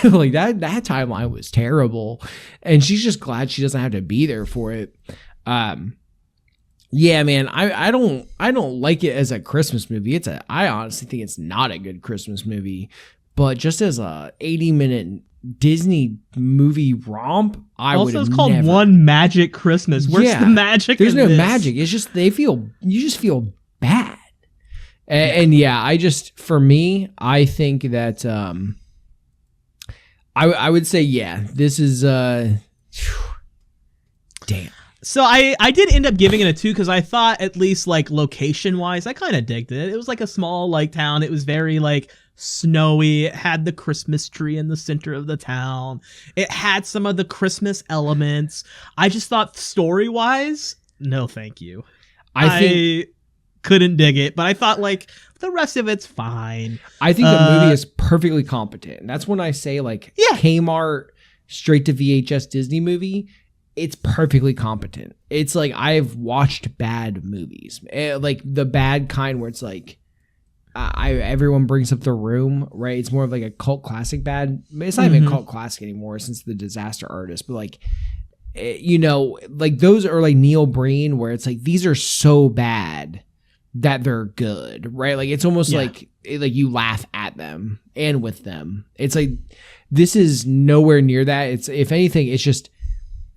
Like that timeline was terrible. And she's just glad she doesn't have to be there for it. Yeah, man, I don't like it as a Christmas movie. I honestly think it's not a good Christmas movie, but just as a 80-minute Disney movie romp, also it's called One Magic Christmas. Where's the magic? There's no magic. It's just you just feel bad. And yeah, for me, I think that I would say this is damn. So I did end up giving it a 2 because I thought at least like location wise, I kind of digged it. It was like a small like town. It was very like snowy. It had the Christmas tree in the center of the town. It had some of the Christmas elements. I just thought story wise, no thank you. I couldn't dig it, but I thought like the rest of it's fine. I think the movie is perfectly competent. And that's when I say like Kmart straight to VHS Disney movie. It's perfectly competent. It's like I've watched bad movies, like the bad kind where it's like everyone brings up The Room, right? It's more of like a cult classic bad. It's not even a cult classic anymore since The Disaster Artist, but like, like those are like Neil Breen where it's like these are so bad that they're good, right? Like it's almost like you laugh at them and with them. It's like this is nowhere near that. It's if anything, it's just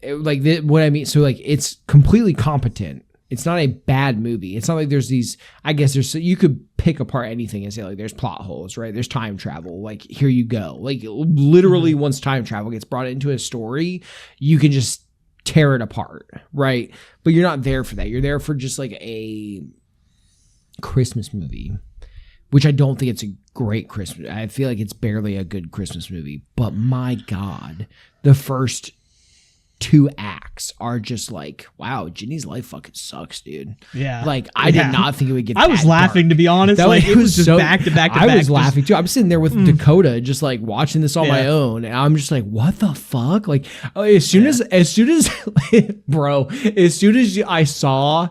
like what I mean. So like it's completely competent. It's not a bad movie. It's not like there's these, I guess you could pick apart anything and say like there's plot holes, right? There's time travel. Like here you go. Like literally once time travel gets brought into a story, you can just tear it apart, right? But you're not there for that. You're there for just like a Christmas movie, which I don't think it's a great Christmas. I feel like it's barely a good Christmas movie, but my God, the first 2 acts are just like, wow, Ginny's life fucking sucks, dude. Yeah. Like, I did not think it would get I was laughing, dark. to be honest. Like, it was just back to back to back. I was laughing, too. I'm sitting there with Dakota just, like, watching this on my own, and I'm just like, what the fuck? Like, as soon as, bro, as soon as I saw,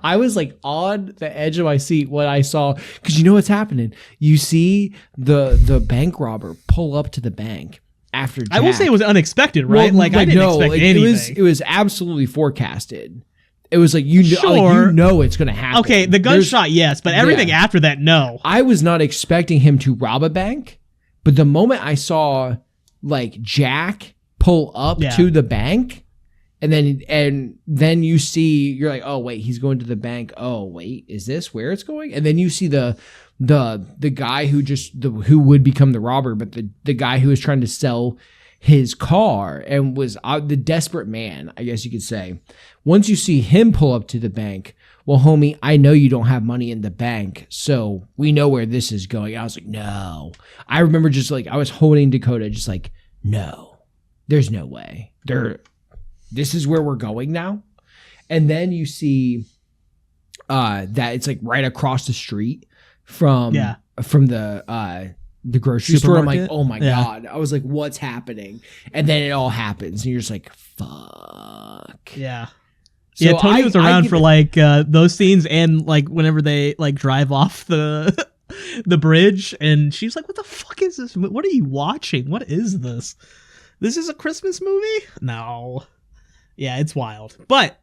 I was, like, on the edge of my seat when I saw, because you know what's happening? You see the bank robber pull up to the bank. After Jack. I will say it was unexpected, right? Well, like I didn't expect anything. It was absolutely forecasted. It was like it's going to happen. Okay, the gunshot, yes, but everything after that, no. I was not expecting him to rob a bank, but the moment I saw like Jack pull up to the bank, and then you see, you're like, oh wait, he's going to the bank. Oh wait, is this where it's going? And then you see the guy who would become the robber, but the guy who was trying to sell his car and was the desperate man, I guess you could say. Once you see him pull up to the bank, well, homie, I know you don't have money in the bank, so we know where this is going. I was like, no. I remember just like, I was holding Dakota just like, no, there's no way. This is where we're going now. And then you see that it's like right across the street from the the grocery store. I'm like, Supermarket? oh my Yeah. God. I was like, what's happening? And then it all my God. I was like, what's happening? And then it all happens. And you're just like, fuck. Yeah. So yeah, Tony was around for it. like those scenes and like whenever they like drive off the the bridge, and she's like, "What the fuck is this? What are you watching? What is this? This is a Christmas movie?" No. Yeah, it's wild. But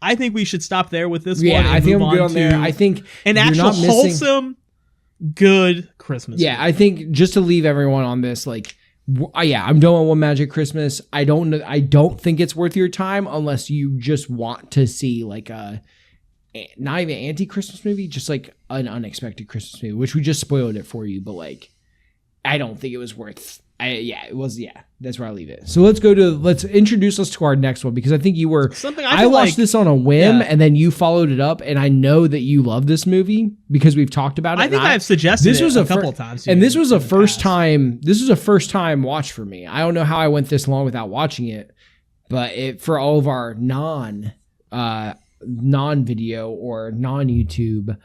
I think we should stop there with this one. Yeah, I think move I'm good on to there. I think an you're actual not missing- wholesome, good Christmas. Yeah, movie. I think just to leave everyone on this, like, I'm done with One Magic Christmas. I don't think it's worth your time unless you just want to see like a not even anti-Christmas movie, just like an unexpected Christmas movie, which we just spoiled it for you. But like, I don't think it was worth. That's where I leave it. So let's introduce us to our next one, because I think you were something I watched this on a whim, Yeah. and then you followed it up, and I know that you love this movie because we've talked about it. I think and I've suggested this was it a a couple fir- of times. and this was in a the first past. time. This was a first time watch for me. I don't know how I went this long without watching it, but for all of our non-video or non-YouTube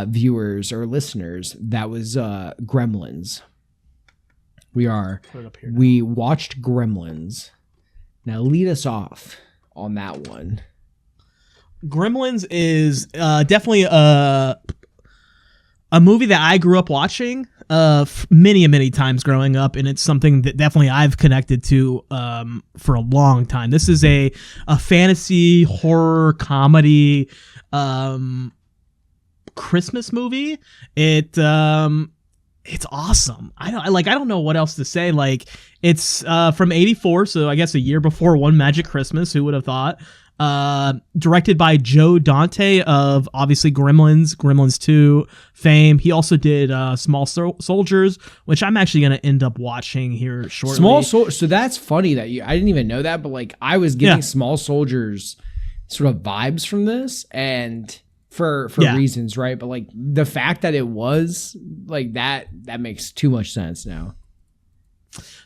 viewers or listeners, that was Gremlins. Put it up here now. We watched Gremlins. Now lead us off on that one. Gremlins is definitely a movie that I grew up watching many times growing up, and it's something that definitely I've connected to for a long time. This is a fantasy horror comedy Christmas movie. It's awesome. I don't know what else to say. Like, it's from '84, so I guess a year before One Magic Christmas. Who would have thought? Directed by Joe Dante of obviously Gremlins 2 fame. He also did Small Soldiers, which I'm actually going to end up watching here shortly. So that's funny that I didn't even know that, but like I was getting Small Soldiers sort of vibes from this, and for reasons, right? But like the fact that it was like that makes too much sense now.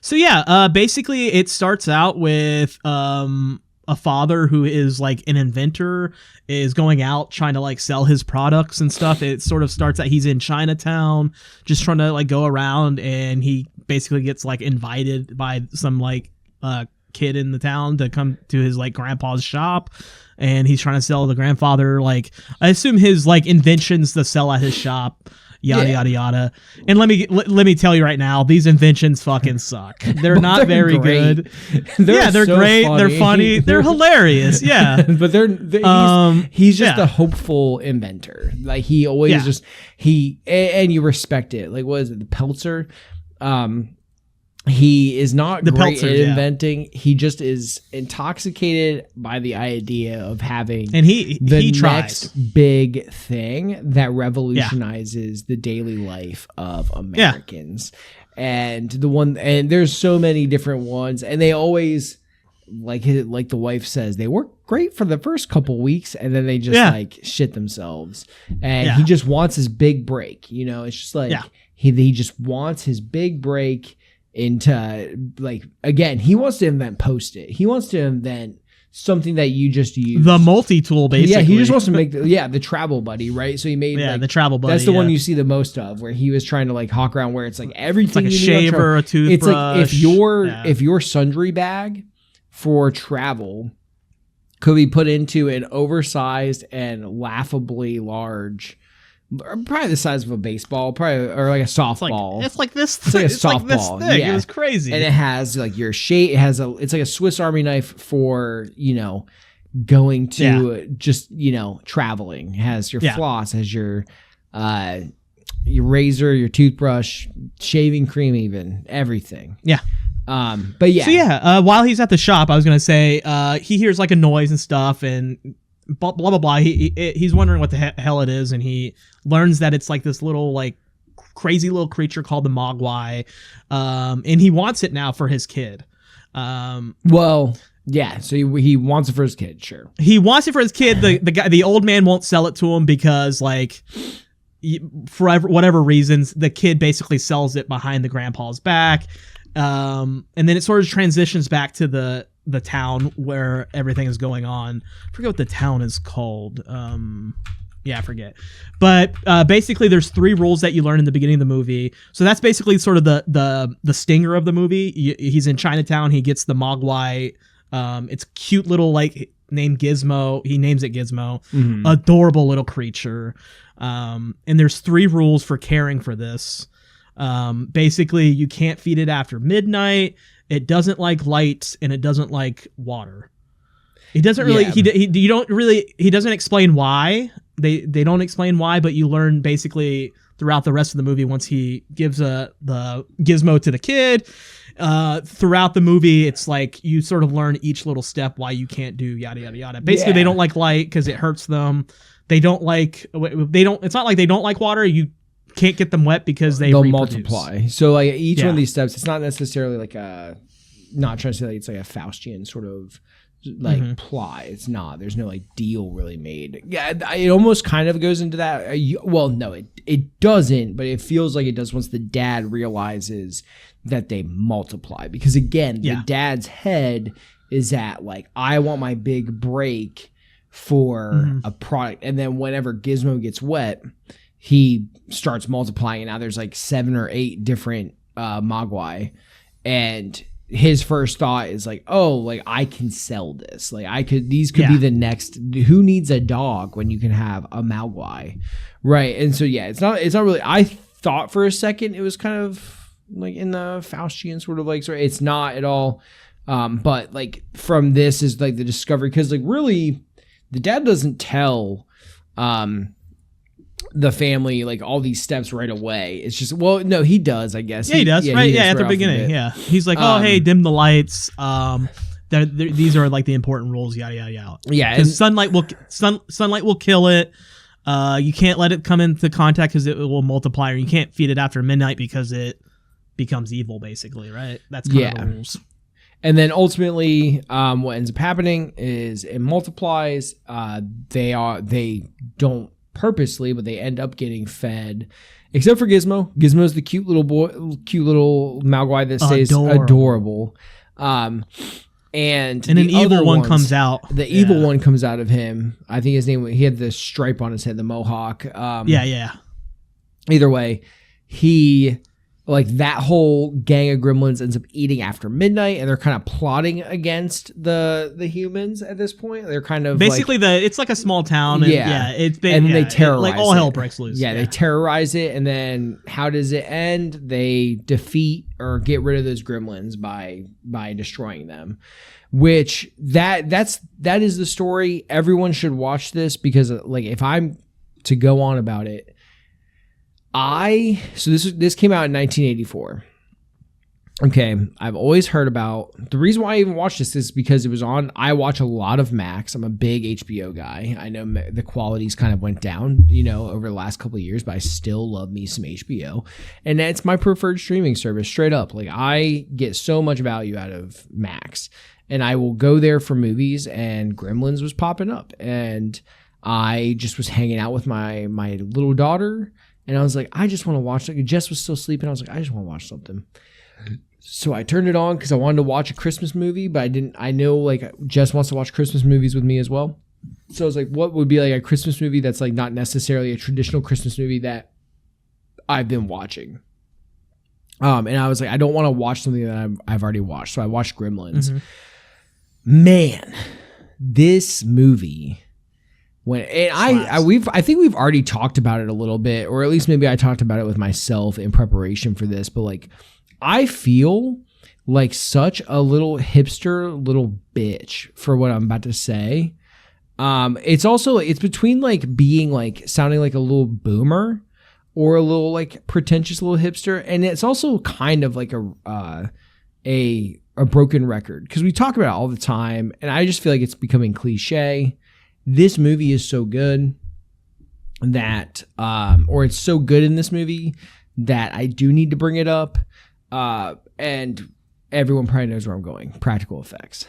So yeah, basically it starts out with a father who is like an inventor is going out trying to like sell his products and stuff. It sort of starts that he's in Chinatown just trying to like go around, and he basically gets like invited by some like kid in the town to come to his like grandpa's shop, and he's trying to sell the grandfather like, I assume, his like inventions to sell at his shop. Yada yada. And let me tell you right now, these inventions fucking suck. They're not very good. They're so great. funny. They're funny. They're hilarious. Yeah. But he's just a hopeful inventor. Like he always and you respect it. Like, what is it? The Peltzer. He is not The great Peltzers, at yeah. inventing. He just is intoxicated by the idea of having And he next tries. big thing that revolutionizes the daily life of Americans. And there's so many different ones, and they always like the wife says, they work great for the first couple weeks, and then they just like shit themselves. And he just wants his big break. You know, it's just like he just wants his big break into, like, again, he wants to invent Post-it. He wants to invent something that you just use. The multi-tool, basically. Yeah, he just wants to make the travel buddy, right? So he made the travel buddy. That's the one you see the most of, where he was trying to like hawk around, where it's like everything. It's like a shaver, a toothbrush. It's like if your sundry bag for travel could be put into an oversized and laughably large, probably the size of a baseball, or like a softball. It's like this. It's like a it's like this softball. thing. Yeah. It was crazy. And it has like your shape. It's like a Swiss Army knife for, going to just, traveling. It has your floss, has your razor, your toothbrush, shaving cream, even everything. Yeah. But yeah. So while he's at the shop, I was gonna say he hears like a noise and stuff, and blah blah blah. He's wondering what the hell it is, and he learns that it's like this little like crazy little creature called the Mogwai, and he wants it now for his kid. So he wants it for his kid. Sure, he wants it for his kid. The old man won't sell it to him because like, for whatever reasons, the kid basically sells it behind the grandpa's back. And then it sort of transitions back to the town where everything is going on. I forget what the town is called. Yeah, I forget. But basically, there's 3 rules that you learn in the beginning of the movie. So that's basically sort of the stinger of the movie. He's in Chinatown. He gets the Mogwai. It's cute little like named Gizmo. He names it Gizmo. Mm-hmm. Adorable little creature. And there's 3 rules for caring for this. Basically, you can't feed it after midnight. It doesn't like light, and it doesn't like water. He doesn't really. Yeah. He doesn't explain why. They don't explain why, but you learn basically throughout the rest of the movie once he gives the gizmo to the kid. Throughout the movie, it's like you sort of learn each little step why you can't do yada yada yada. Basically, They don't like light because it hurts them. They don't like. It's not like they don't like water. You can't get them wet because they'll multiply. So like each one of these steps, it's not necessarily like not trying to say like it's like a Faustian sort of like plot. It's not. There's no like deal really made. Yeah, it almost kind of goes into that. Well, no, it doesn't, but it feels like it does once the dad realizes that they multiply. Because again, the dad's head is at like, I want my big break for a product, and then whenever Gizmo gets wet, he starts multiplying, and now there's like 7 or 8 different Mogwai, and his first thought is like, oh, like I can sell this. Like these could be the next. Who needs a dog when you can have a Mogwai, right? And so it's not really. I thought for a second it was kind of like in the Faustian sort of like. So it's not at all. But like from this is like the discovery, because like really, the dad doesn't tell the family like all these steps right away. It's just, well, no, he does, I guess. Yeah, he does, right? Yeah, at the beginning. Yeah, he's like, oh, hey, dim the lights. These are like the important rules. Yada yada yada. Yeah, because sunlight will kill it. You can't let it come into contact because it will multiply, or you can't feed it after midnight because it becomes evil. Basically, right? That's kind of the rules. And then ultimately, what ends up happening is it multiplies. They don't purposely, but they end up getting fed, except for Gizmo. Gizmo's the cute little Mogwai that stays adorable. And an evil one comes out. The evil one comes out of him. I think his name. He had the stripe on his head, the mohawk. Either way, he. Like that whole gang of gremlins ends up eating after midnight, and they're kind of plotting against the humans at this point. They're kind of basically it's like a small town, and they terrorize like all hell breaks loose. Yeah, they terrorize it, and then how does it end? They defeat or get rid of those gremlins by destroying them. Which that is the story. Everyone should watch this, because like if I'm to go on about it. This came out in 1984. Okay, I've always heard about, the reason why I even watched this is because it was on. I watch a lot of Max. I'm a big HBO guy. I know the quality's kind of went down, over the last couple of years, but I still love me some HBO, and that's my preferred streaming service. Straight up, like I get so much value out of Max, and I will go there for movies. And Gremlins was popping up, and I just was hanging out with my little daughter. And I was like, I just want to watch. Like, Jess was still sleeping. I was like, I just want to watch something. So I turned it on because I wanted to watch a Christmas movie, but I know like Jess wants to watch Christmas movies with me as well. So I was like, what would be like a Christmas movie that's like not necessarily a traditional Christmas movie that I've been watching? And I was like, I don't want to watch something that I've already watched. So I watched Gremlins. Man, this movie. I think we've already talked about it a little bit, or at least maybe I talked about it with myself in preparation for this, but like I feel like such a little hipster little bitch for what I'm about to say. It's between like being like sounding like a little boomer or a little like pretentious little hipster, and it's also kind of like a broken record, because we talk about it all the time, and I just feel like it's becoming cliche. This movie is so good that, or it's so good in this movie that I do need to bring it up. And everyone probably knows where I'm going. Practical effects.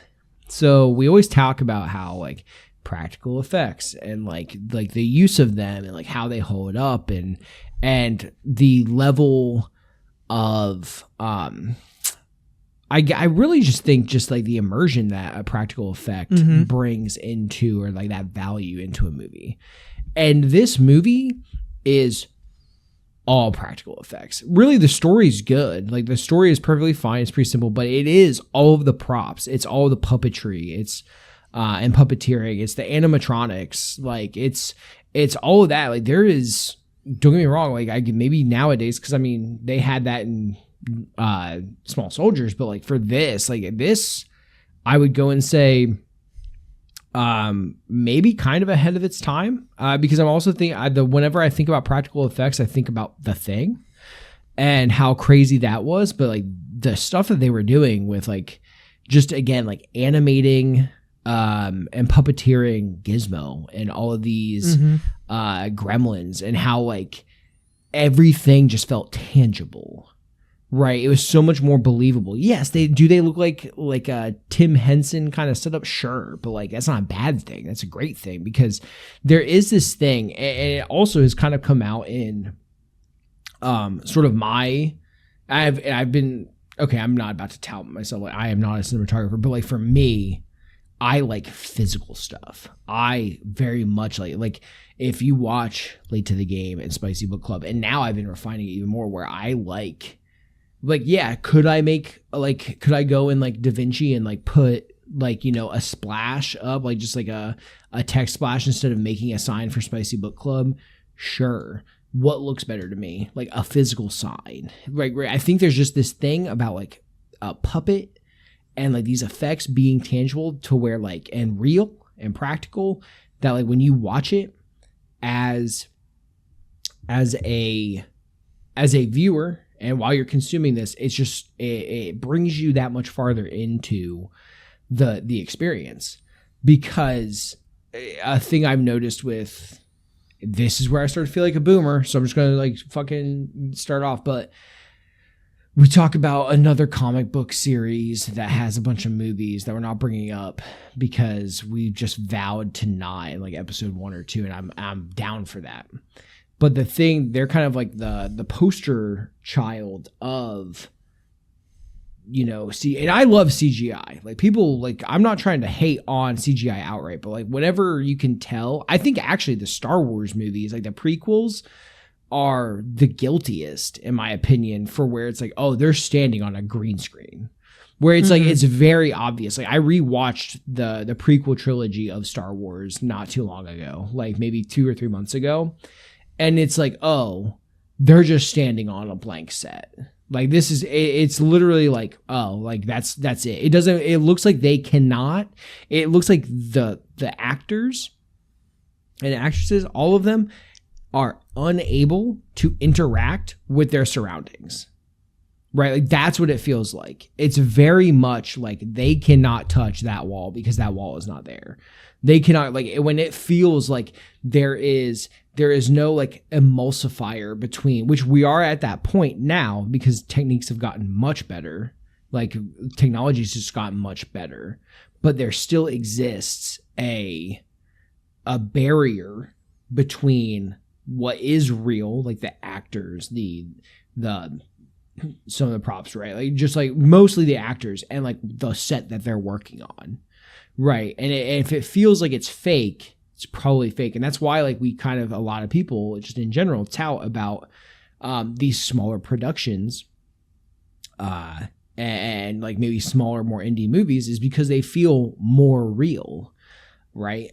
So we always talk about how like practical effects and like the use of them and like how they hold up and the level of, I really just think just like the immersion that a practical effect brings into, or like that value into a movie. And this movie is all practical effects. Really, the story's good. Like, the story is perfectly fine. It's pretty simple, but it is all of the props. It's all the puppetry. It's and puppeteering. It's the animatronics. Like, it's all of that. Like, there is, don't get me wrong, like, maybe nowadays, because I mean, they had that in Small Soldiers, but like for this, I would go and say maybe kind of ahead of its time, because I'm also whenever I think about practical effects, I think about The Thing and how crazy that was, but like the stuff that they were doing with like just again like animating and puppeteering Gizmo and all of these gremlins, and how like everything just felt tangible. Right, it was so much more believable. Yes, they look like a Tim Henson kind of setup, sure, but like that's not a bad thing. That's a great thing, because there is this thing, and it also has kind of come out in sort of I've been okay. I'm not about to tout myself. Like, I am not a cinematographer, but like for me, I like physical stuff. I very much like if you watch Late to the Game and Spicy Book Club, and now I've been refining it even more, where I like, yeah, could I go in like DaVinci and like put like, you know, a splash up, like just like a text splash instead of making a sign for Spicy Book Club? Sure. What looks better to me? Like a physical sign. Right. I think there's just this thing about like a puppet and like these effects being tangible to where like, and real and practical, that like when you watch it as a viewer, and while you're consuming this, it's just it brings you that much farther into the experience. Because a thing I've noticed with this is where I start to feel like a boomer, so I'm just gonna like fucking start off. But we talk about another comic book series that has a bunch of movies that we're not bringing up because we just vowed to not in like episode 1 or 2, and I'm down for that. But the thing, they're kind of like the poster child of, you know, and I love CGI. Like people, like I'm not trying to hate on CGI outright, but like whenever you can tell, I think actually the Star Wars movies, like the prequels, are the guiltiest in my opinion for where it's like, oh, they're standing on a green screen. Where it's like, it's very obvious. Like I rewatched the prequel trilogy of Star Wars not too long ago, like maybe 2 or 3 months ago. And it's like, oh, they're just standing on a blank set. Like this is, it's literally like, oh, like that's it. It looks like they cannot, it looks like the actors and actresses, all of them are unable to interact with their surroundings. Right? Like that's what it feels like. It's very much like they cannot touch that wall because that wall is not there. They cannot, like, when it feels like there is no like emulsifier between, which we are at that point now because techniques have gotten much better. Like technology's just gotten much better, but there still exists a barrier between what is real, like the actors, the some of the props, right? Like just like mostly the actors and like the set that they're working on. Right. And if it feels like it's fake, it's probably fake. And that's why like we kind of, a lot of people just in general tout about these smaller productions and like maybe smaller, more indie movies, is because they feel more real. Right.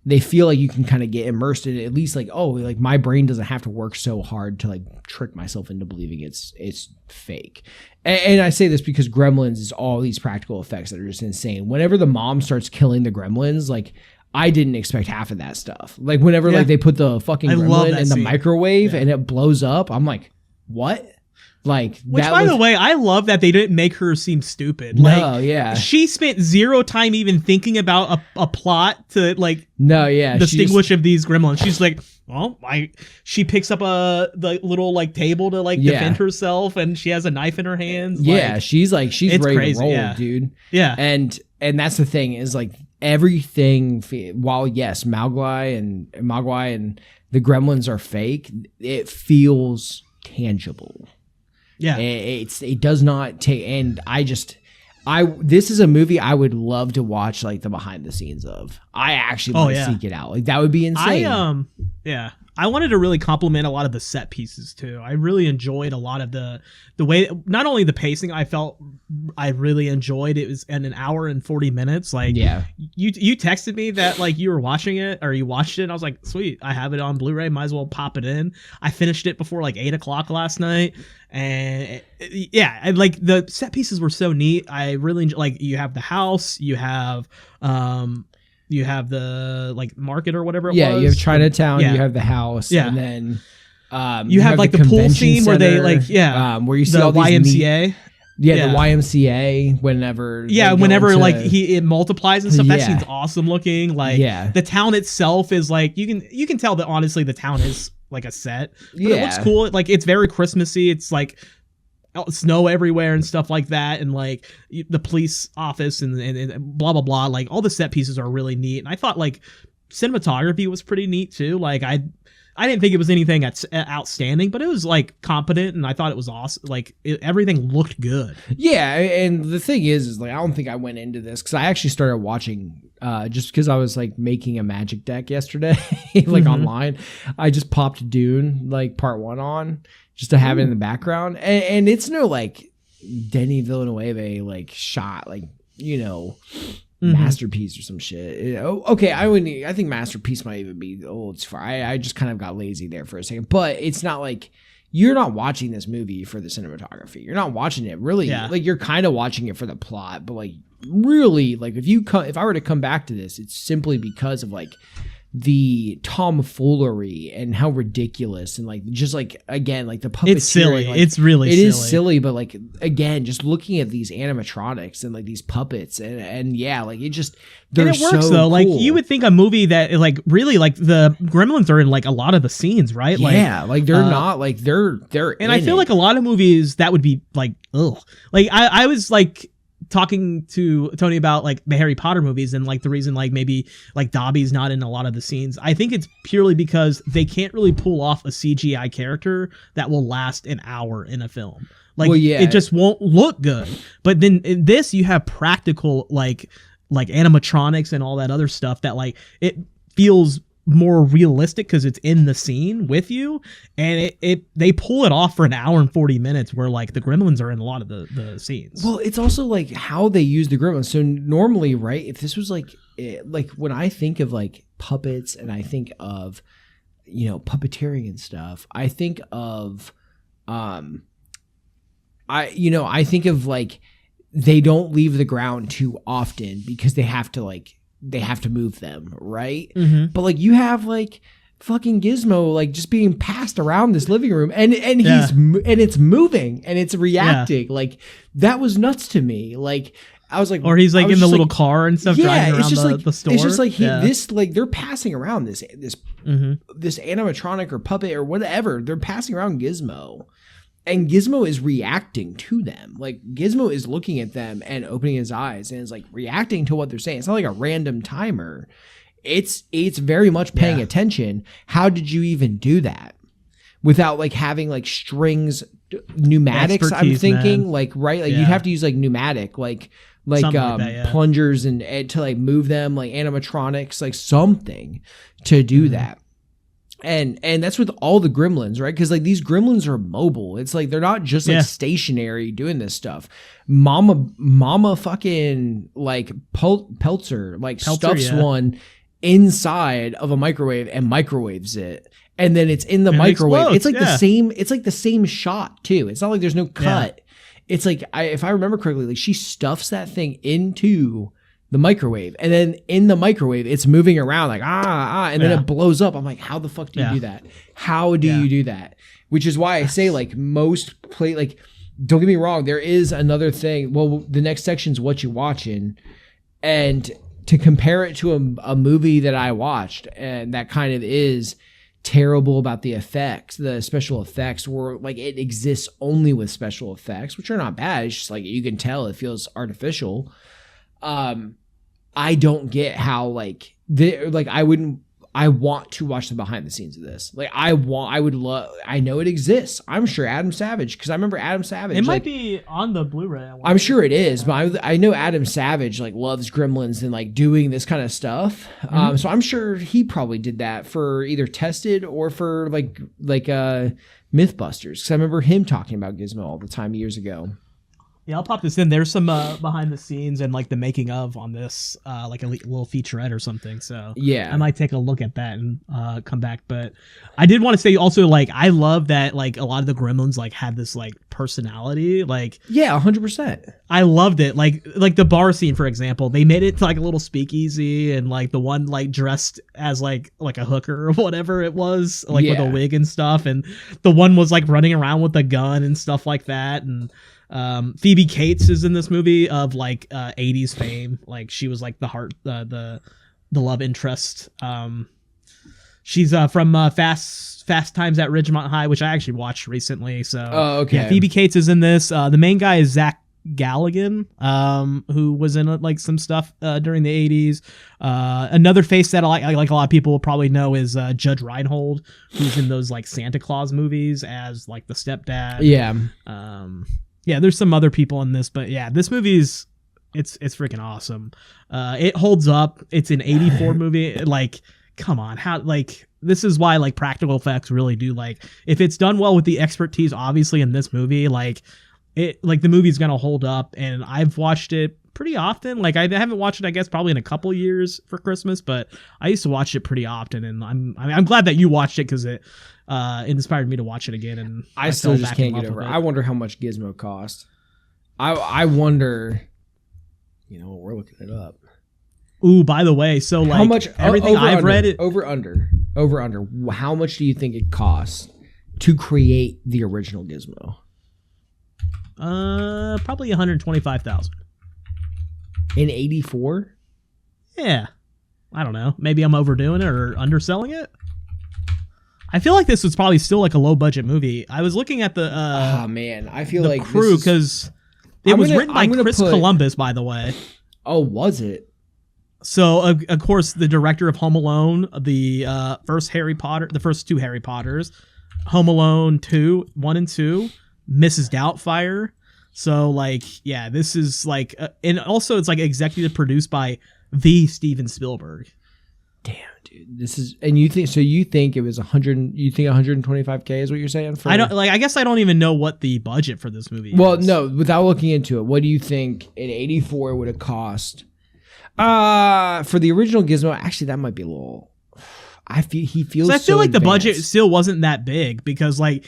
They feel like you can kind of get immersed in it, at least like, oh, like my brain doesn't have to work so hard to like trick myself into believing it's fake. And I say this because Gremlins is all these practical effects that are just insane. Whenever the mom starts killing the gremlins, like I didn't expect half of that stuff. Like whenever like they put the fucking gremlin in the microwave and it blows up, I'm like, what? Like, which by the way, I love that they didn't make her seem stupid. Like, she spent zero time even thinking about a plot to like distinguish of these gremlins. She's like, well, she picks up the little like table to like defend herself, and she has a knife in her hands. Yeah, like, she's ready to roll, dude. Yeah, and that's the thing is like everything. While yes, Mogwai and the gremlins are fake, it feels tangible. Yeah, it does not take, and This is a movie I would love to watch, like the behind the scenes of. I actually want to seek it out. Like that would be insane. I wanted to really compliment a lot of the set pieces too. I really enjoyed a lot of the way, not only the pacing, I felt I really enjoyed. It was in an hour and 40 minutes. Like, you texted me that like you were watching it or you watched it. And I was like, sweet, I have it on Blu-ray. Might as well pop it in. I finished it before like 8:00 last night. And like the set pieces were so neat. I really like, you have the house, you have the like market or whatever it was. You have Chinatown, you have the house, and then you have like the pool scene center, where they like where you see the all these YMCA. The YMCA whenever like it multiplies and stuff. That scene's awesome looking. Like the town itself is like you can tell that honestly the town is like a set. But it looks cool. Like it's very Christmassy. It's like snow everywhere and stuff like that, and like the police office and blah blah blah. Like all the set pieces are really neat, and I thought like cinematography was pretty neat too. Like I didn't think it was anything outstanding, but it was like competent, and I thought it was awesome. Like everything looked good. Yeah, and the thing is like I don't think I went into this because I actually started watching just because I was like making a magic deck yesterday, like online. I just popped Dune like part 1 on just to have it in the background, and it's no like Denis Villeneuve like shot like masterpiece or some shit. Okay, I think masterpiece might even be old too far. I just kind of got lazy there for a second, but it's not like you're not watching this movie for the cinematography. You're not watching it really. Like you're kind of watching it for the plot, but like really, like if I were to come back to this, it's simply because of like the tomfoolery and how ridiculous and like just like again like the puppeteering. It's silly. Like, it's really it silly. is silly, but like again, just looking at these animatronics and like these puppets and like it just and it works so though. Cool. Like you would think a movie that like really like the Gremlins are in like a lot of the scenes, right? Like they're not like they're and I feel like a lot of movies that would be like ugh. Like I was like talking to Tony about like the Harry Potter movies and like the reason like maybe like Dobby's not in a lot of the scenes. I think it's purely because they can't really pull off a CGI character that will last an hour in a film. Like it just won't look good. But then in this you have practical like animatronics and all that other stuff that like it feels more realistic because it's in the scene with you, and they pull it off for an hour and 40 minutes where like the Gremlins are in a lot of the scenes. Well, it's also like how they use the Gremlins. So normally, right, if this was like when I think of like puppets and I think of puppeteering and stuff, I think of I think of like they don't leave the ground too often because they have to move them, right? But like you have like fucking Gizmo like just being passed around this living room and it's moving and it's reacting. Like that was nuts to me. Like I was like, or he's like in the little car and stuff driving around the store. It's just like this like they're passing around this animatronic or puppet or whatever. They're passing around Gizmo. And Gizmo is reacting to them. Like Gizmo is looking at them and opening his eyes and is like reacting to what they're saying. It's not like a random timer. It's very much paying attention. How did you even do that without like having like strings, pneumatics? I'm thinking like you'd have to use like pneumatic like plungers and to like move them, like animatronics, like something to do that. And that's with all the Gremlins, right? Because like these Gremlins are mobile. It's like they're not just like stationary doing this stuff. Mama fucking like Peltzer stuffs one inside of a microwave and microwaves it, and then it's in the microwave. It's like the same. It's like the same shot too. It's not like there's no cut. It's like if I remember correctly, like she stuffs that thing into the microwave, and then in the microwave it's moving around like and then it blows up. I'm like, how the fuck do you do that? How do you do that? Which is why I say like most play, like don't get me wrong, there is another thing. Well, the next section's what you watching, and to compare it to a movie that I watched and that kind of is terrible about the effects, the special effects, where like it exists only with special effects, which are not bad. It's just like you can tell it feels artificial. I don't get how like I I want to watch the behind the scenes of this. Like I know it exists. I'm sure Adam Savage, because I remember Adam Savage. It might be on the Blu-ray. I'm sure it is, but I know Adam Savage like loves Gremlins and like doing this kind of stuff. So I'm sure he probably did that for either Tested or for like Mythbusters. Because I remember him talking about Gizmo all the time years ago. Yeah, I'll pop this in. There's some behind the scenes and like the making of on this, like a little featurette or something. So yeah, I might take a look at that and come back. But I did want to say also, like, I love that like a lot of the Gremlins like had this like personality. Like, yeah, 100%. I loved it. Like the bar scene, for example, they made it to like a little speakeasy, and like the one like dressed as like a hooker or whatever it was, like with a wig and stuff, and the one was like running around with a gun and stuff like that, and. Phoebe Cates is in this movie of like 80s fame. Like she was like the love interest. She's from Fast Times at Ridgemont High, which I actually watched recently. So okay. Yeah, Phoebe Cates is in this. The main guy is Zach Galligan, who was in like some stuff during the 80s. Another face that I like a lot of people will probably know is Judge Reinhold, who's in those like Santa Claus movies as like the stepdad. Yeah. Yeah, there's some other people in this, but yeah, this movie's it's freaking awesome. It holds up. It's an 84 movie. Like, come on, how like this is why like practical effects really do like if it's done well with the expertise obviously in this movie, like it like the movie's gonna hold up. And I've watched it pretty often. Like I haven't watched it I guess probably in a couple years for Christmas, but I used to watch it pretty often, and I'm glad that you watched it because it inspired me to watch it again. And I still just can't get over it. I wonder how much Gizmo cost. I wonder. You know, we're looking it up. Ooh, by the way, so like how much everything I've read over under. How much do you think it costs to create the original Gizmo? Probably 125,000. In 84? Yeah. I don't know. Maybe I'm overdoing it or underselling it. I feel like this was probably still like a low budget movie. I was looking at the oh man, I feel the like crew because it was written by Chris Columbus, by the way. Oh, was it? So of course the director of Home Alone, the first two Harry Potters, Home Alone 1 and 2, Mrs. Doubtfire. So like yeah, this is like and also it's like executive produced by the Steven Spielberg. Damn, dude, this is and you think it was 100? You think 125K is what you're saying? I don't like. I guess I don't even know what the budget for this movie. Well, is. no, without looking into it, what do you think in 84 would have cost? For the original Gizmo, actually, that might be a little. I feel like the budget still wasn't that big because like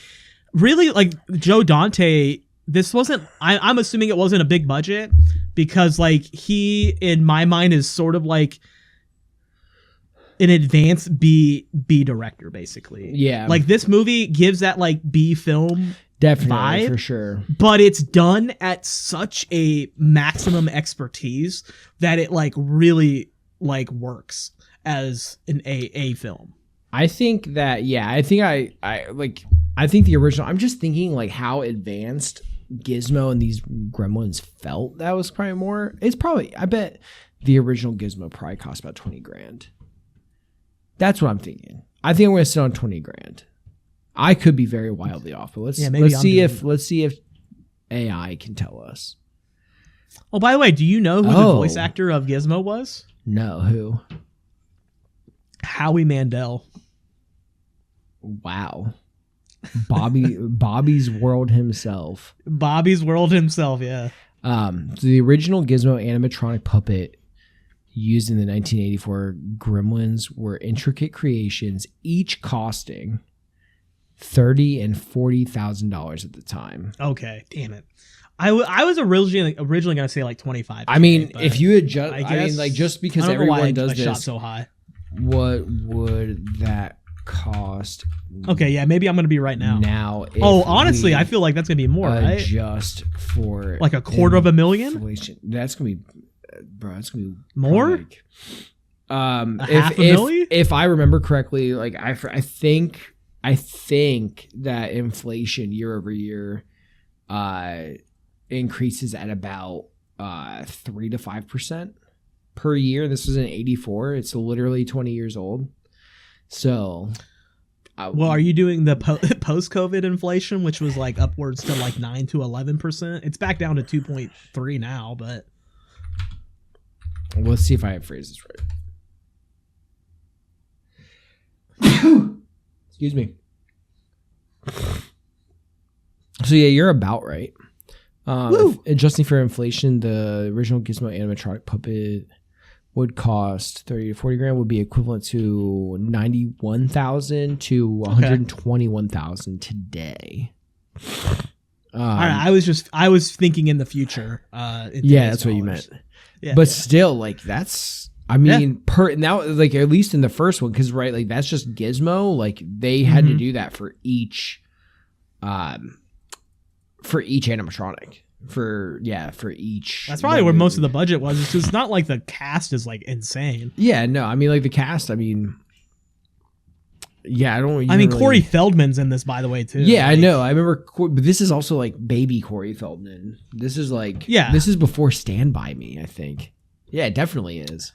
really like Joe Dante. This wasn't. I'm assuming it wasn't a big budget because like he in my mind is sort of like an advanced B director basically. Yeah. Like this movie gives that like B film definitely vibe, for sure. But it's done at such a maximum expertise that it like really like works as an A film. I think that I think the original I'm just thinking like how advanced Gizmo and these Gremlins felt. That was probably more I bet the original Gizmo probably cost about 20 grand. That's what I'm thinking. I think I'm going to sit on 20 grand. I could be very wildly off, but let's see if AI can tell us. Oh, by the way, do you know who the voice actor of Gizmo was? No, who? Howie Mandel. Wow. Bobby's World himself. Bobby's World himself, yeah. So the original Gizmo animatronic puppet used in the 1984 Gremlins were intricate creations, each costing $30,000 and $40,000 at the time. Okay, damn it. I was originally going to say like 25. I mean, if you adjust, I mean, like just because everyone does this, shot so high. What would that cost? Okay, yeah, maybe I'm going to be right now. Now, honestly, I feel like that's going to be more, right? Just for like $250,000. That's going to be. Bro, it's gonna be more. Like, if I remember correctly, like I think that inflation year over year increases at about 3 to 5% per year. This was in 84. It's literally 20 years old. So, well, are you doing the post-COVID inflation, which was like upwards to like 9 to 11%? It's back down to 2.3 now, but let's see if I have phrased this right. Excuse me. So yeah, you're about right. Adjusting for inflation, the original Gizmo animatronic puppet would cost 30 to 40 grand, would be equivalent to 91,000 to 121,000 today. All right, I was thinking in the future. Yeah, that's what you meant. Yeah, but still, like that's. I mean, per now, like at least in the first one, because right, like that's just Gizmo. Like they had to do that for each animatronic. For each. That's probably where most of the budget was. It's not like the cast is like insane. Yeah, no, I mean like the cast. I mean, yeah, I don't. I mean, Corey Feldman's in this, by the way, too. Yeah, like, I know. I remember, but this is also like baby Corey Feldman. This is like, this is before Stand By Me, I think. Yeah, it definitely is.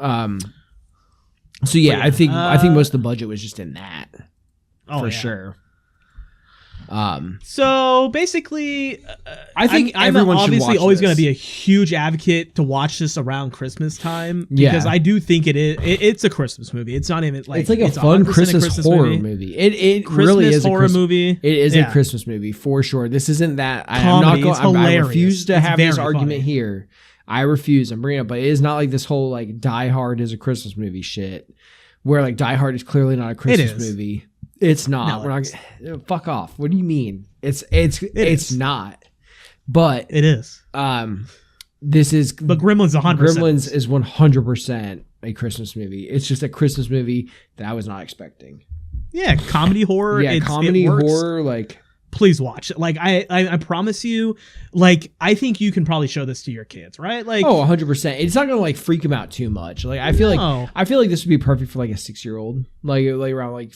So yeah, I think most of the budget was just in that, for sure. So basically, I think I'm everyone obviously should watch always this. going to be a huge advocate to watch this around Christmas time because I do think it's a Christmas movie. It's not even like it's like a fun Christmas horror movie. It really is horror movie. It is a Christmas movie for sure. This isn't that. Comedy, I refuse to have this argument funny. here. I refuse. I'm bringing it up, but it is not like this whole like Die Hard is a Christmas movie shit, where like Die Hard is clearly not a Christmas movie. It's not. No, We're not. Fuck off. What do you mean? It's not. But it is. This is. But Gremlins 100%. Gremlins is 100% a Christmas movie. It's just a Christmas movie that I was not expecting. Yeah, comedy horror. Yeah, comedy horror. Like, please watch it. Like, I promise you. Like, I think you can probably show this to your kids, right? Like, 100%. It's not gonna like freak them out too much. Like, I feel like this would be perfect for like a 6-year-old. Like around like.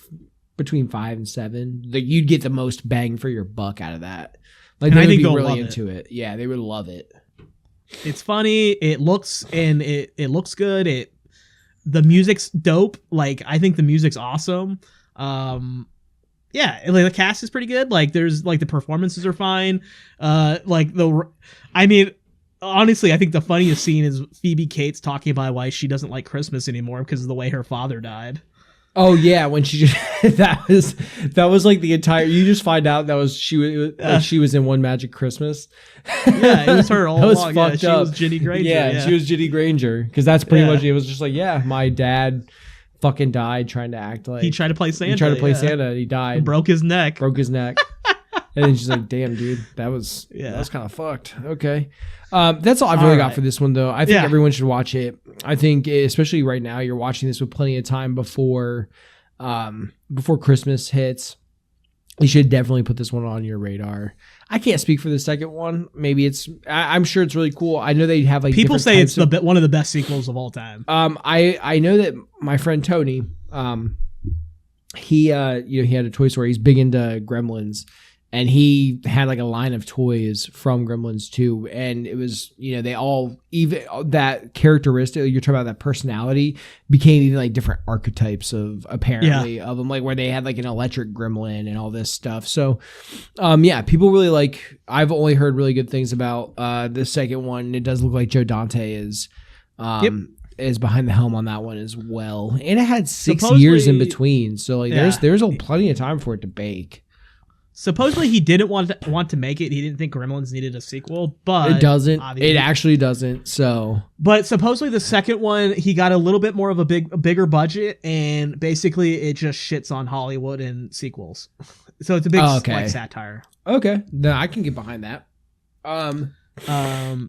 Between 5 and 7, like you'd get the most bang for your buck out of that. Like they would be really into it. Yeah, they would love it. It's funny. It looks good. The music's dope. Like I think the music's awesome. Yeah, like the cast is pretty good. Like there's like the performances are fine. Honestly, I think the funniest scene is Phoebe Cates talking about why she doesn't like Christmas anymore because of the way her father died. Oh yeah, when she just that was like the entire. You just find out she was in One Magic Christmas. Yeah, it was her all along. Fucked she up. was Ginny Granger. Yeah, she was Ginny Granger because that's pretty much it. Was just like my dad fucking died trying to act like he tried to play Santa. Santa and he died. Broke his neck. And then she's like, "Damn, dude, that was kind of fucked." Okay, that's all I've really got for this one, though. I think everyone should watch it. I think, especially right now, you're watching this with plenty of time before Christmas hits. You should definitely put this one on your radar. I can't speak for the second one. Maybe I'm sure it's really cool. I know they have like people say it's one of the best sequels of all time. I know that my friend Tony, he had a toy store. He's big into Gremlins. And he had like a line of toys from Gremlins 2. And it was, they all, even that characteristic, you're talking about that personality, became even like different archetypes of apparently of them, like where they had like an electric gremlin and all this stuff. So, people really like, I've only heard really good things about the second one. It does look like Joe Dante is behind the helm on that one as well. And it had 6 years in between. So like there's plenty of time for it to bake. Supposedly he didn't want to make it. He didn't think Gremlins needed a sequel, but it doesn't. It actually doesn't. So, but supposedly the second one he got a little bit more of a bigger budget, and basically it just shits on Hollywood and sequels. So it's a big like satire. Okay, then I can get behind that.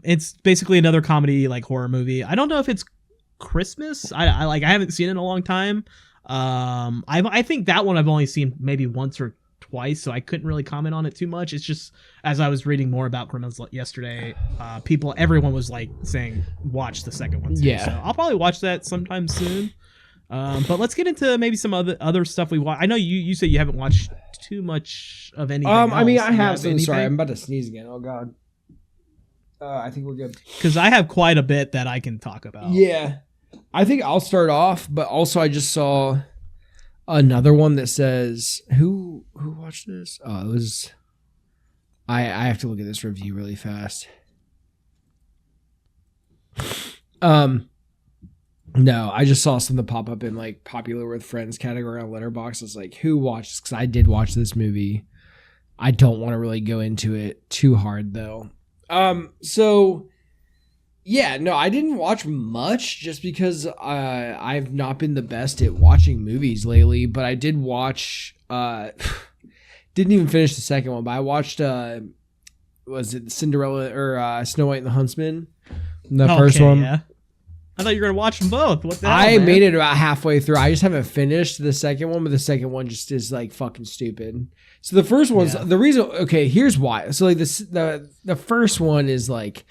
It's basically another comedy like horror movie. I don't know if it's Christmas. I haven't seen it in a long time. I think that one I've only seen maybe once or twice, so I couldn't really comment on it too much. It's just as I was reading more about Gremlins yesterday, everyone was like saying watch the second one too. Yeah, so I'll probably watch that sometime soon. But let's get into maybe some other stuff we watch. I know you said you haven't watched too much of anything. I mean, I have some. Sorry, I'm about to sneeze again. Oh god. I think we're good because I have quite a bit that I can talk about. Yeah. I think I'll start off, but also I just saw another one that says who watched this? Oh, it was. I have to look at this review really fast. No, I just saw something pop up in like popular with friends category on Letterboxd. It's like who watched this? Because I did watch this movie. I don't want to really go into it too hard though. So yeah, no, I didn't watch much just because I've not been the best at watching movies lately. But I did watch. Didn't even finish the second one, but I watched. Was it Cinderella or Snow White and the Huntsman? The first one. Yeah. I thought you were gonna watch them both. What the hell, I man? made it about halfway through. I just haven't finished the second one, but the second one just is like fucking stupid. So the first one's the reason. Okay, here's why. So like the first one is like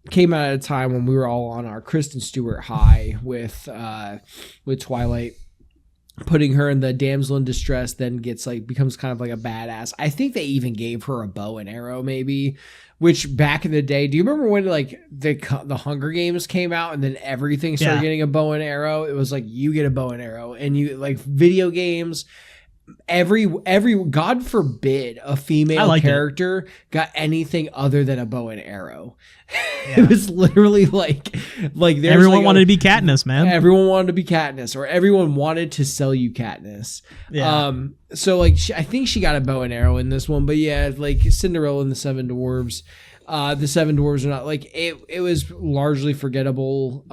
came out at a time when we were all on our Kristen Stewart high with Twilight. Putting her in the damsel in distress, then gets like becomes kind of like a badass. I think they even gave her a bow and arrow, maybe. Which back in the day, do you remember when like the Hunger Games came out and then everything started getting a bow and arrow? It was like you get a bow and arrow, and you like video games. Every God forbid a female character got anything other than a bow and arrow. Yeah. It was literally like everyone wanted to be Katniss, man. Everyone wanted to be Katniss, or everyone wanted to sell you Katniss. Yeah. So like I think she got a bow and arrow in this one, but yeah, like Cinderella and the Seven Dwarves. The Seven Dwarves are not like it was largely forgettable.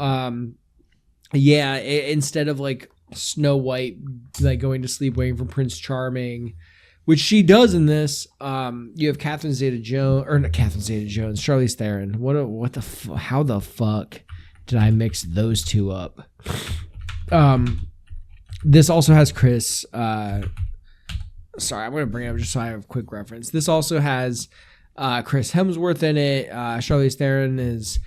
Instead of like Snow White like going to sleep waiting for Prince Charming, which she does in this. You have Catherine Zeta-Jones, or not Catherine Zeta-Jones, Charlize Theron. How the fuck did I mix those two up? This also has Chris. Sorry, I'm going to bring it up just so I have a quick reference. This also has Chris Hemsworth in it. Charlize Theron is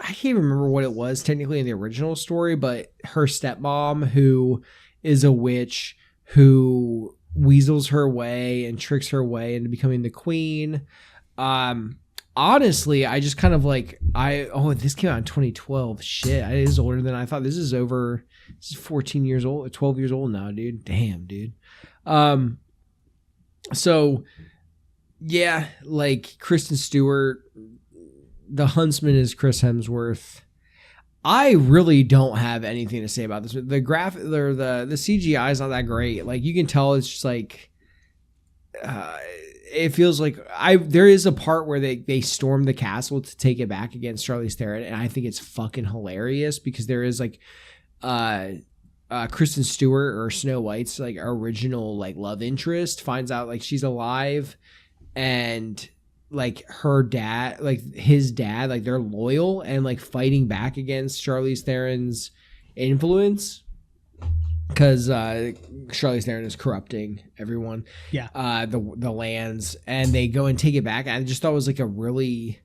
I can't remember what it was technically in the original story, but her stepmom, who is a witch who weasels her way and tricks her way into becoming the queen. Honestly, I just kind of like, this came out in 2012. Shit, it is older than I thought. This is 14 years old, 12 years old now, dude. Damn, dude. So yeah, like Kristen Stewart, the Huntsman is Chris Hemsworth. I really don't have anything to say about this. The graphic or the CGI is not that great. Like you can tell it's just like it feels like there is a part where they storm the castle to take it back against Charlize Theron, and I think it's fucking hilarious because there is like Kristen Stewart or Snow White's like original like love interest finds out like she's alive, and like her dad, like his dad, like they're loyal and like fighting back against Charlize Theron's influence because Charlize Theron is corrupting everyone. Yeah. The lands, and they go and take it back. I just thought it was like a really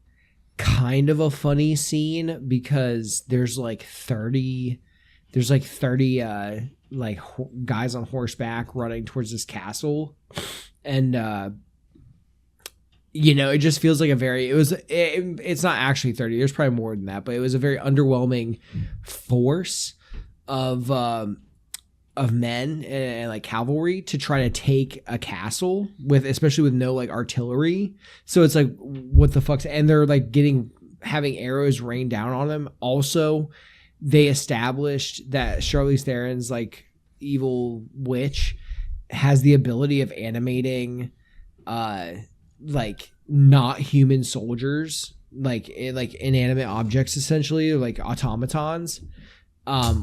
kind of a funny scene because there's like 30 guys on horseback running towards this castle, and it just feels like it's not actually 30. There's probably more than that, but it was a very underwhelming force of men and like cavalry to try to take a castle especially with no like artillery. So it's like, what the fuck's, and they're like having arrows rain down on them. Also, they established that Charlize Theron's like evil witch has the ability of animating like not human soldiers, like inanimate objects, essentially like automatons,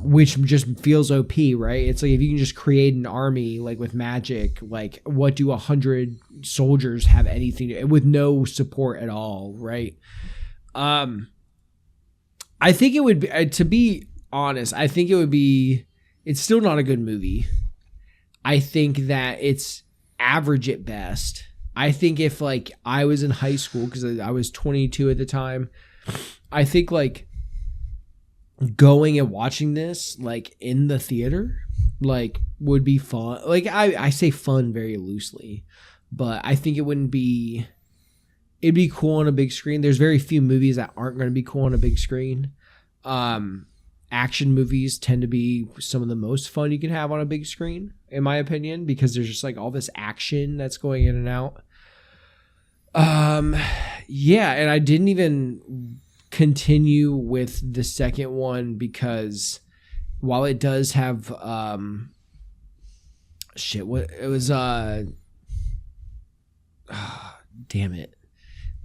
which just feels OP, right? It's like if you can just create an army like with magic, like what do 100 soldiers have anything to, with no support at all, right? I think it would be, to be honest, it's still not a good movie. I think that it's average at best. I think if like I was in high school, because I was 22 at the time, I think like going and watching this like in the theater like would be fun. Like I say fun very loosely, but I think it'd be cool on a big screen. There's very few movies that aren't going to be cool on a big screen. Action movies tend to be some of the most fun you can have on a big screen, in my opinion, because there's just like all this action that's going in and out. Yeah, and I didn't even continue with the second one because while it does have damn it,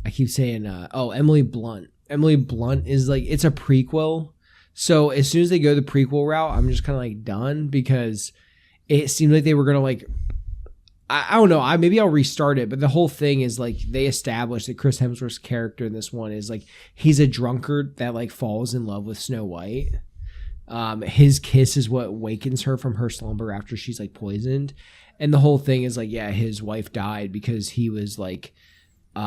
I keep saying Emily Blunt. Emily Blunt is like, it's a prequel, so as soon as they go the prequel route, I'm just kind of like done, because it seemed like they were gonna like, I don't know, maybe I'll restart it, but the whole thing is like they established that Chris Hemsworth's character in this one is like, he's a drunkard that like falls in love with Snow White. His kiss is what wakens her from her slumber after she's like poisoned, and the whole thing is like, yeah, his wife died because he was like, he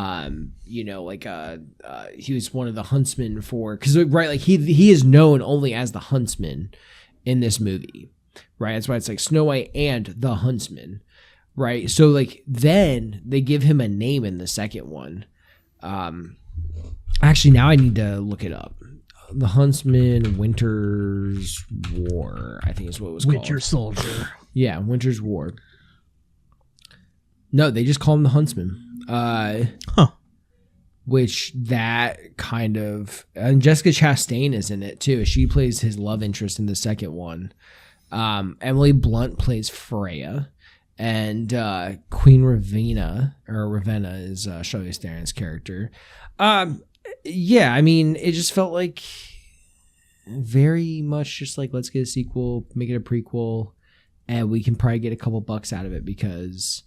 was one of the Huntsmen for, because right, like he is known only as the Huntsman in this movie, right? That's why it's like Snow White and the Huntsman. Right. So like then they give him a name in the second one. Actually, now I need to look it up. The Huntsman Winter's War, I think is what it was called. Winter Soldier. Yeah, Winter's War. No, they just call him the Huntsman. Which that kind of, and Jessica Chastain is in it too. She plays his love interest in the second one. Emily Blunt plays Freya. And Queen Ravenna is Charlize Theron's character. Yeah, I mean, it just felt like very much just like, let's get a sequel, make it a prequel, and we can probably get a couple bucks out of it because,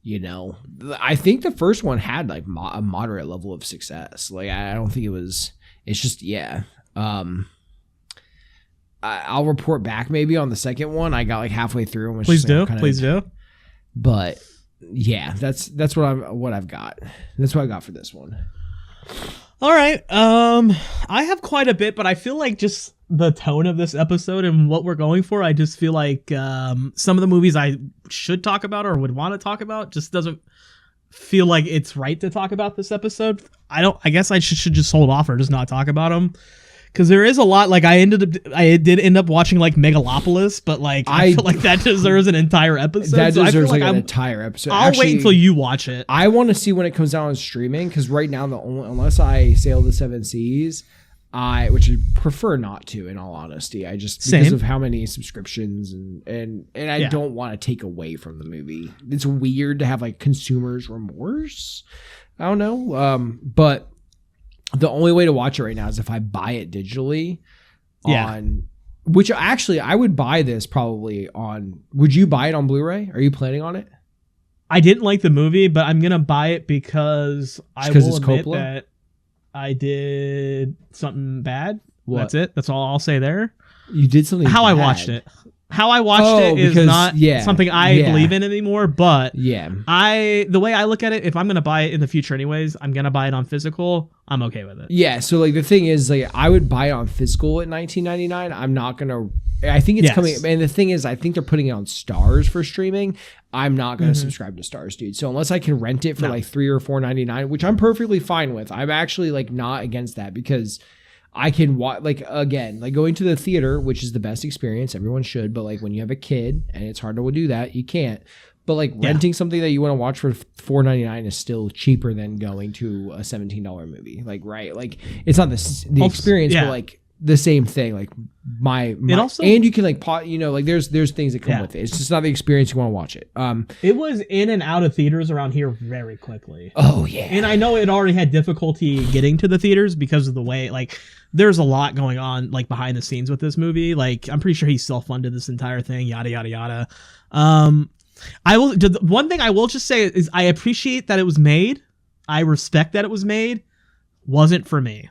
you know, I think the first one had like a moderate level of success. Like, I don't think it's just, yeah. I'll report back maybe on the second one. I got like halfway through. And please do. But yeah, that's what I've got. That's what I got for this one. All right. I have quite a bit, but I feel like just the tone of this episode and what we're going for, I just feel like some of the movies I should talk about or would want to talk about just doesn't feel like it's right to talk about this episode. I guess I should just hold off or just not talk about them. Because there is a lot, like I did end up watching like Megalopolis, but like I feel like that deserves an entire episode. That deserves like an entire episode. I'll wait until you watch it. I want to see when it comes out on streaming, because right now unless I sail the seven seas, which I prefer not to, in all honesty. I just because of how many subscriptions and I don't want to take away from the movie. It's weird to have like consumer's remorse. I don't know, but. The only way to watch it right now is if I buy it digitally which actually I would buy this probably on, would you buy it on Blu-ray? Are you planning on it? I didn't like the movie, but I'm going to buy it because I will admit Coppola? That I did something bad. What? That's it. That's all I'll say there. You did something How bad. I watched it. How I watched it is not something I believe in anymore, but the way I look at it, if I'm going to buy it in the future anyways, I'm going to buy it on physical. I'm okay with it. Yeah, so like the thing is, like I would buy it on physical at $19.99. I'm not going to, I think it's coming, and the thing is, I think they're putting it on Stars for streaming. I'm not going to subscribe to Stars, dude. So unless I can rent it for like $3 or $4.99, which I'm perfectly fine with, I'm actually like not against that, because I can watch, like, again, like going to the theater, which is the best experience. Everyone should. But like when you have a kid and it's hard to do that, you can't. But like renting something that you want to watch for $4.99 is still cheaper than going to a $17 movie. Like, right. Like it's not the experience, but like the same thing. Like my also, and you can like like there's things that come with it. It's just not the experience you want to watch it. It was in and out of theaters around here very quickly. Oh yeah. And I know it already had difficulty getting to the theaters because of the way, like, there's a lot going on like behind the scenes with this movie. Like I'm pretty sure he self-funded this entire thing, yada yada yada. One thing I will just say is I appreciate that it was made. I respect that it was made. Wasn't for me.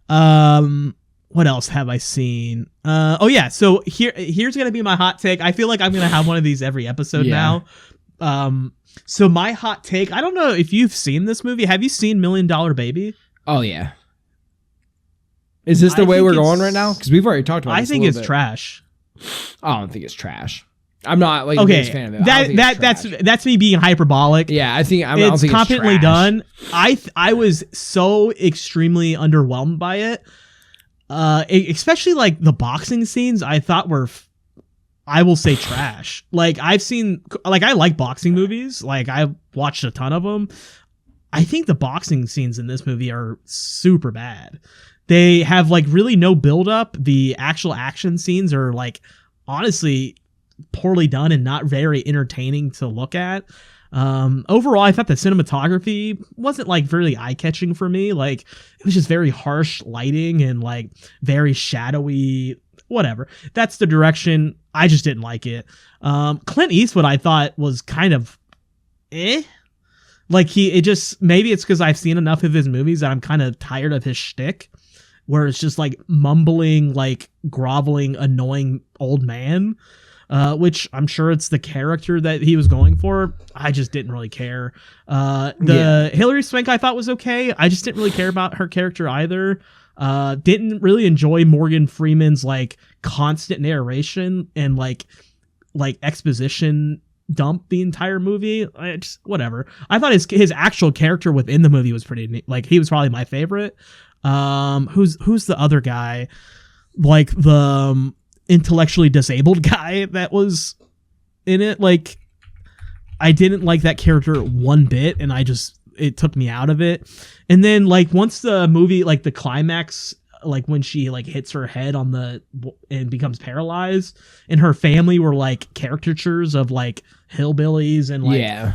What else have I seen? So here's gonna be my hot take. I feel like I'm gonna have one of these every episode now. So my hot take, I don't know if you've seen this movie. Have you seen $1 Million Baby? Oh yeah. Is this the way we're going right now? Because we've already talked about this. I think it's trash. I don't think it's trash. I'm not like a big fan of it. That's me being hyperbolic. Yeah, I think it's competently done. I was so extremely underwhelmed by it. especially like the boxing scenes, I thought were, I will say, trash. Like I like boxing movies. Like I've watched a ton of them. I think the boxing scenes in this movie are super bad. They have like really no build up. The actual action scenes are like honestly poorly done and not very entertaining to look at. Overall, I thought the cinematography wasn't like very eye-catching for me. Like it was just very harsh lighting and like very shadowy, whatever. That's the direction. I just didn't like it. Clint Eastwood, I thought, was kind of like maybe it's because I've seen enough of his movies that I'm kind of tired of his shtick, where it's just like mumbling, like groveling, annoying old man. Which I'm sure it's the character that he was going for. I just didn't really care. Hilary Swank I thought was okay. I just didn't really care about her character either. Didn't really enjoy Morgan Freeman's like constant narration and like exposition dump the entire movie. Whatever. I thought his actual character within the movie was pretty neat. Like he was probably my favorite. Who's the other guy? Like the intellectually disabled guy that was in it. Like I didn't like that character one bit, and it took me out of it. And then like once the movie, like the climax, like when she like hits her head and becomes paralyzed, and her family were like caricatures of like hillbillies and like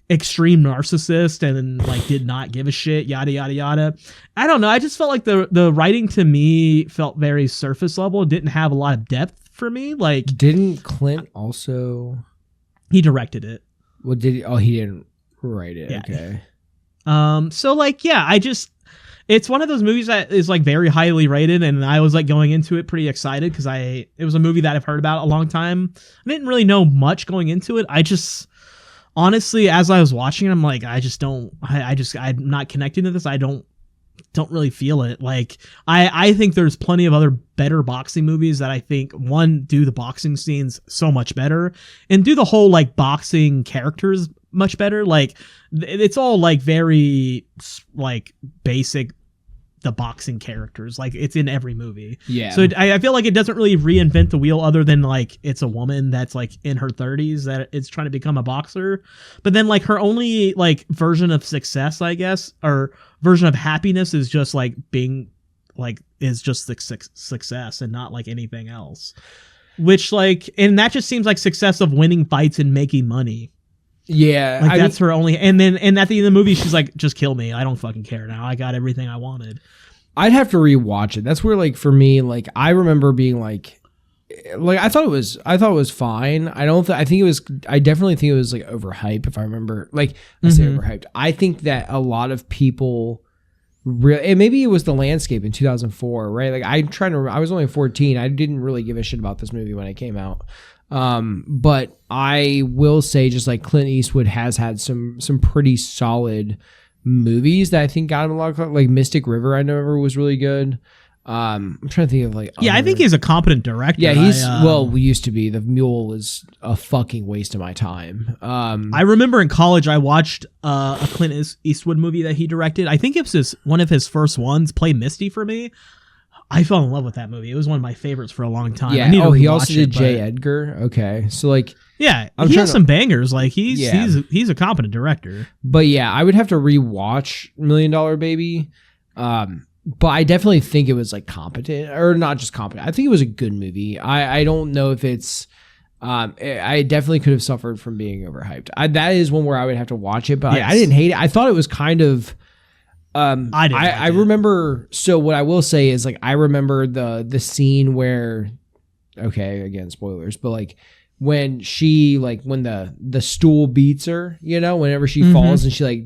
extreme narcissist and like did not give a shit, yada yada yada. I don't know, I just felt like the writing to me felt very surface level. It didn't have a lot of depth for me. Like, didn't Clint also, he directed it? Well, did he? Oh, he didn't write it. Yeah. Okay. So like, yeah, it's one of those movies that is like very highly rated, and I was like going into it pretty excited because it was a movie that I've heard about a long time. I didn't really know much going into it. Honestly, as I was watching it, I'm like, I'm not connecting to this. I don't really feel it. Like, I think there's plenty of other better boxing movies that I think, one, do the boxing scenes so much better, and do the whole like boxing characters much better. Like, it's all like very like basic, the boxing characters, like it's in every movie. Yeah. So I feel like it doesn't really reinvent the wheel, other than like it's a woman that's like in her 30s that is trying to become a boxer. But then like her only like version of success, I guess, or version of happiness is just like being like, is just success and not like anything else. Which like, and that just seems like success of winning fights and making money. Yeah, like that's her only. And then, and at the end of the movie, she's like, "Just kill me. I don't fucking care now. I got everything I wanted." I'd have to rewatch it. That's where, like, for me, like, I remember being like I thought it was fine. I definitely think it was like overhyped. If I remember, like, I say overhyped. I think that a lot of people and maybe it was the landscape in 2004, right? Like, I was only 14. I didn't really give a shit about this movie when it came out. But I will say, just like Clint Eastwood has had some pretty solid movies that I think got him a lot of, like Mystic River, I remember was really good. I'm trying to think of like I think he's a competent director. Yeah, we used to be. The Mule is a fucking waste of my time. I remember in college I watched a Clint Eastwood movie that he directed. I think it was one of his first ones, Play Misty for Me. I fell in love with that movie. It was one of my favorites for a long time. Yeah. He also did J. Edgar. Okay. So like, yeah, he has some bangers. Like he's a competent director. But yeah, I would have to rewatch $1 Million Baby. But I definitely think it was like competent, or not just competent. I think it was a good movie. I don't know if it's, I definitely could have suffered from being overhyped. That is one where I would have to watch it, but yes. I didn't hate it. I thought it was kind of, I remember. So what I will say is, like, I remember the scene where, okay, again, spoilers, but like when she, like, when the stool beats her, you know, whenever she falls and she like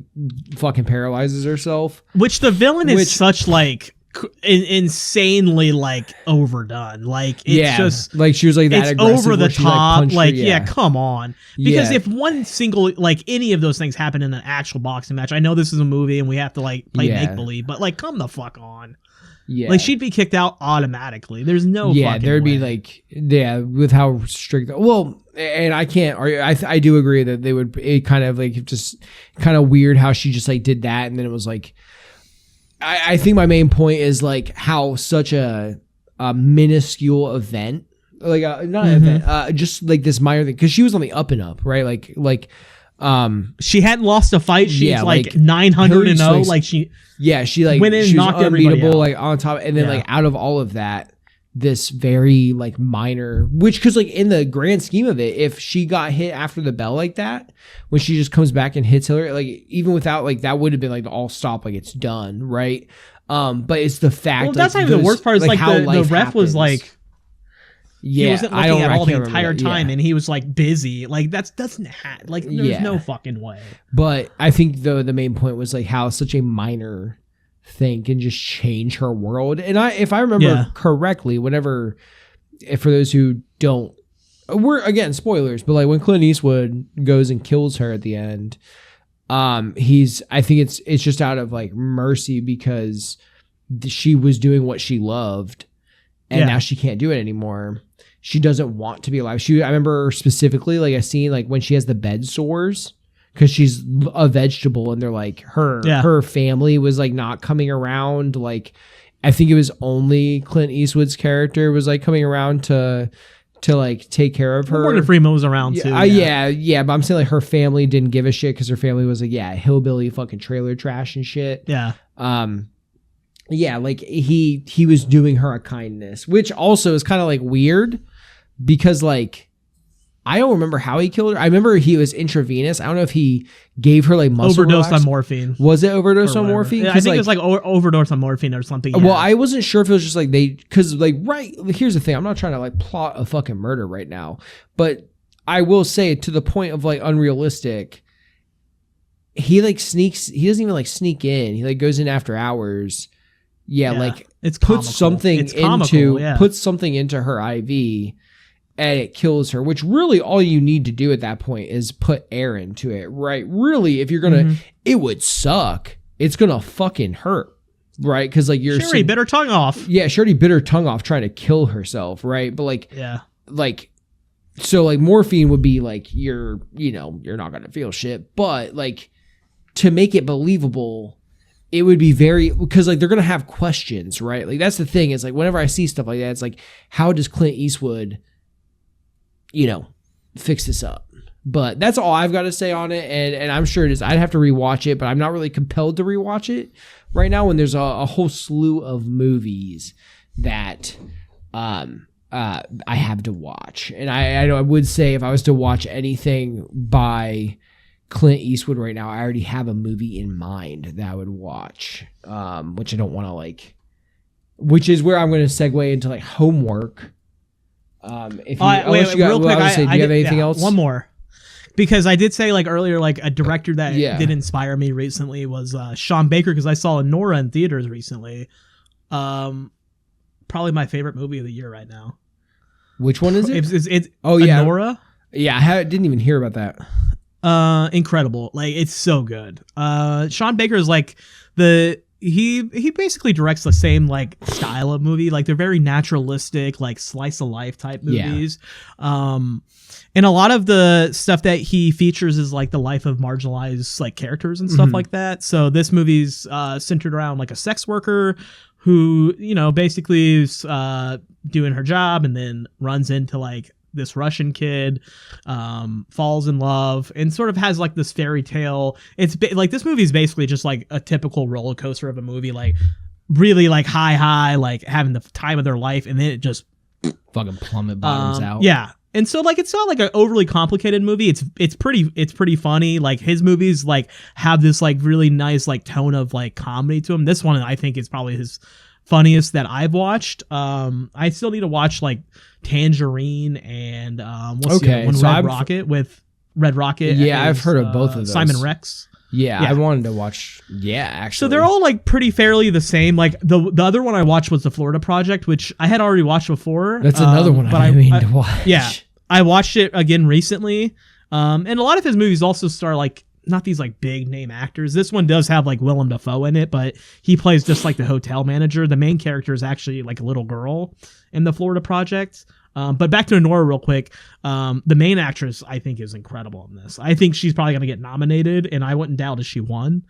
fucking paralyzes herself, which the villain is such like insanely like overdone. Like, it's just like she was like that it's aggressive over the top. Like, her, come on. Because if one single, like, any of those things happen in an actual boxing match, I know this is a movie and we have to like play make believe, but like, come the fuck on. Yeah, like, she'd be kicked out automatically. There's no fucking there'd way. Be like, with how strict. Well, and I can't. I do agree that they would. It kind of like just kind of weird how she just like did that, and then it was like, I think my main point is like how such a minuscule event, like not an event, just like this minor thing, because she was on the up and up, right? Like she hadn't lost a fight. She's yeah, like 900-0. Like she like went in, she was knocked everybody out. like on top, and then like out of all of that, this very like minor, which because like in the grand scheme of it, if she got hit after the bell like that, when she just comes back and hits Hillary, like even without like that would have been like the all stop, like it's done, right? But it's the fact. Well, that's not even the worst part. Is like the ref was like. Yeah, he wasn't looking at all the entire time, and he was like busy. Like there's no fucking way. But I think though the main point was like how such a minor thing can just change her world. And if I remember correctly, whenever, for those who don't, we're again spoilers, but like when Clint Eastwood goes and kills her at the end, I think it's just out of like mercy because she was doing what she loved, and now she can't do it anymore. She doesn't want to be alive. I remember specifically like a scene like when she has the bed sores because she's a vegetable, and they're like her family was like not coming around. Like I think it was only Clint Eastwood's character was like coming around to like take care of her. Morgan Freeman was around too. Yeah, but I'm saying like her family didn't give a shit because her family was like hillbilly fucking trailer trash and shit. Yeah. Yeah, like he was doing her a kindness, which also is kind of like weird because like I don't remember how he killed her. I remember he was intravenous. I don't know if he gave her like muscle overdose on morphine. Was it overdose on morphine? I think it was like overdose on morphine or something. Well, I wasn't sure if it was just like because like here's the thing. I'm not trying to like plot a fucking murder right now, but I will say to the point of like unrealistic. He like sneaks. He doesn't even like sneak in. He like goes in after hours. Yeah, like it's puts something into her IV, and it kills her. Which really all you need to do at that point is put air into it, right? Really, if you're gonna, it would suck. It's gonna fucking hurt, right? Because like you're Sherry bit her tongue off. Yeah, Sherry bit her tongue off trying to kill herself, right? But like, so like morphine would be like you're not gonna feel shit, but like to make it believable. It would be because like they're going to have questions, right? Like that's the thing is like whenever I see stuff like that, it's like, how does Clint Eastwood, fix this up? But that's all I've got to say on it. And I'm sure it is. I'd have to rewatch it, but I'm not really compelled to rewatch it right now when there's a whole slew of movies that I have to watch. And I would say if I was to watch anything by Clint Eastwood right now, I already have a movie in mind that I would watch, which I don't want to like, which is where I'm going to segue into like homework. If you, wait, real quick, do you have anything else? One more, because I did say like earlier, like a director that did inspire me recently was Sean Baker, because I saw Anora in theaters recently. Probably my favorite movie of the year right now. Which one is it? It's Anora. Yeah, I didn't even hear about that. Incredible. Like it's so good. Sean Baker is like he basically directs the same like style of movie. Like they're very naturalistic, like slice of life type movies. And a lot of the stuff that he features is like the life of marginalized like characters and stuff like that. So this movie's centered around like a sex worker who, basically is doing her job and then runs into like this Russian kid, falls in love, and sort of has like this fairy tale. It's like this movie is basically just like a typical roller coaster of a movie, like really like high, like having the time of their life, and then it just fucking plummet bottoms out. Yeah. And so like it's not like an overly complicated movie. It's pretty funny. Like his movies like have this like really nice like tone of like comedy to them. This one I think is probably his funniest that I've watched. I still need to watch like Tangerine and Red Rocket. Yeah, I've heard of both of those. Simon Rex. Yeah, I wanted to watch. Yeah, actually. So they're all like pretty fairly the same. Like the other one I watched was The Florida Project, which I had already watched before. That's another one I mean to watch. Yeah, I watched it again recently. And a lot of his movies also star like not these like big name actors. This one does have like Willem Dafoe in it, but he plays just like the hotel manager. The main character is actually like a little girl in The Florida Project. But back to Anora real quick. The main actress I think is incredible in this. I think she's probably going to get nominated, and I wouldn't doubt if she won.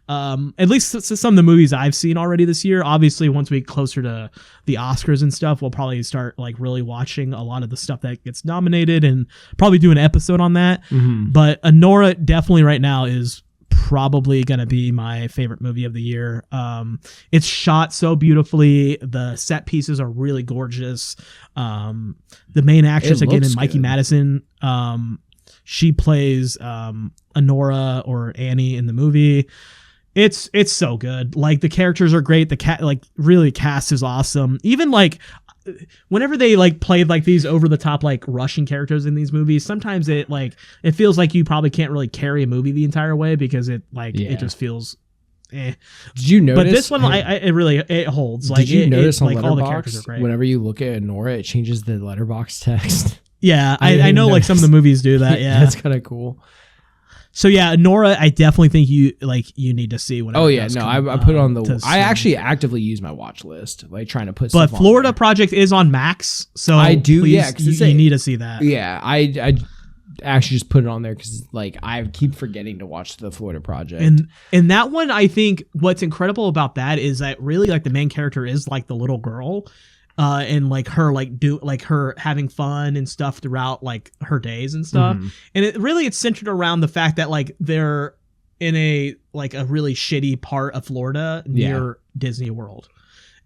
At least some of the movies I've seen already this year. Obviously, once we get closer to the Oscars and stuff, we'll probably start like really watching a lot of the stuff that gets nominated and probably do an episode on that. But Anora definitely right now is probably going to be my favorite movie of the year. It's shot so beautifully. The set pieces are really gorgeous. The main actress again is Mikey Madison. She plays Anora or Annie in the movie. It's so good. Like the characters are great. The cast is awesome. Even like whenever they like played like these over the top like Russian characters in these movies, sometimes it feels like you probably can't really carry a movie the entire way because it just feels eh. Did you notice? But this one it holds. Like did you notice on like all the characters are great. Whenever you look at Anora, it changes the letterbox text. Yeah, I know like some of the movies do that. Yeah. That's kind of cool. So yeah, Nora, I definitely think you need to see whatever. Oh yeah, no, I put it on the. I actually actively use my watch list, like trying to put. But stuff Florida on Project is on Max, so I do. Please, yeah, because you need to see that. Yeah, I actually just put it on there because like I keep forgetting to watch the Florida Project. And that one, I think what's incredible about that is that really like the main character is like the little girl. And like her her having fun and stuff throughout like her days and stuff. And it's centered around the fact that like they're in a really shitty part of Florida near Disney World.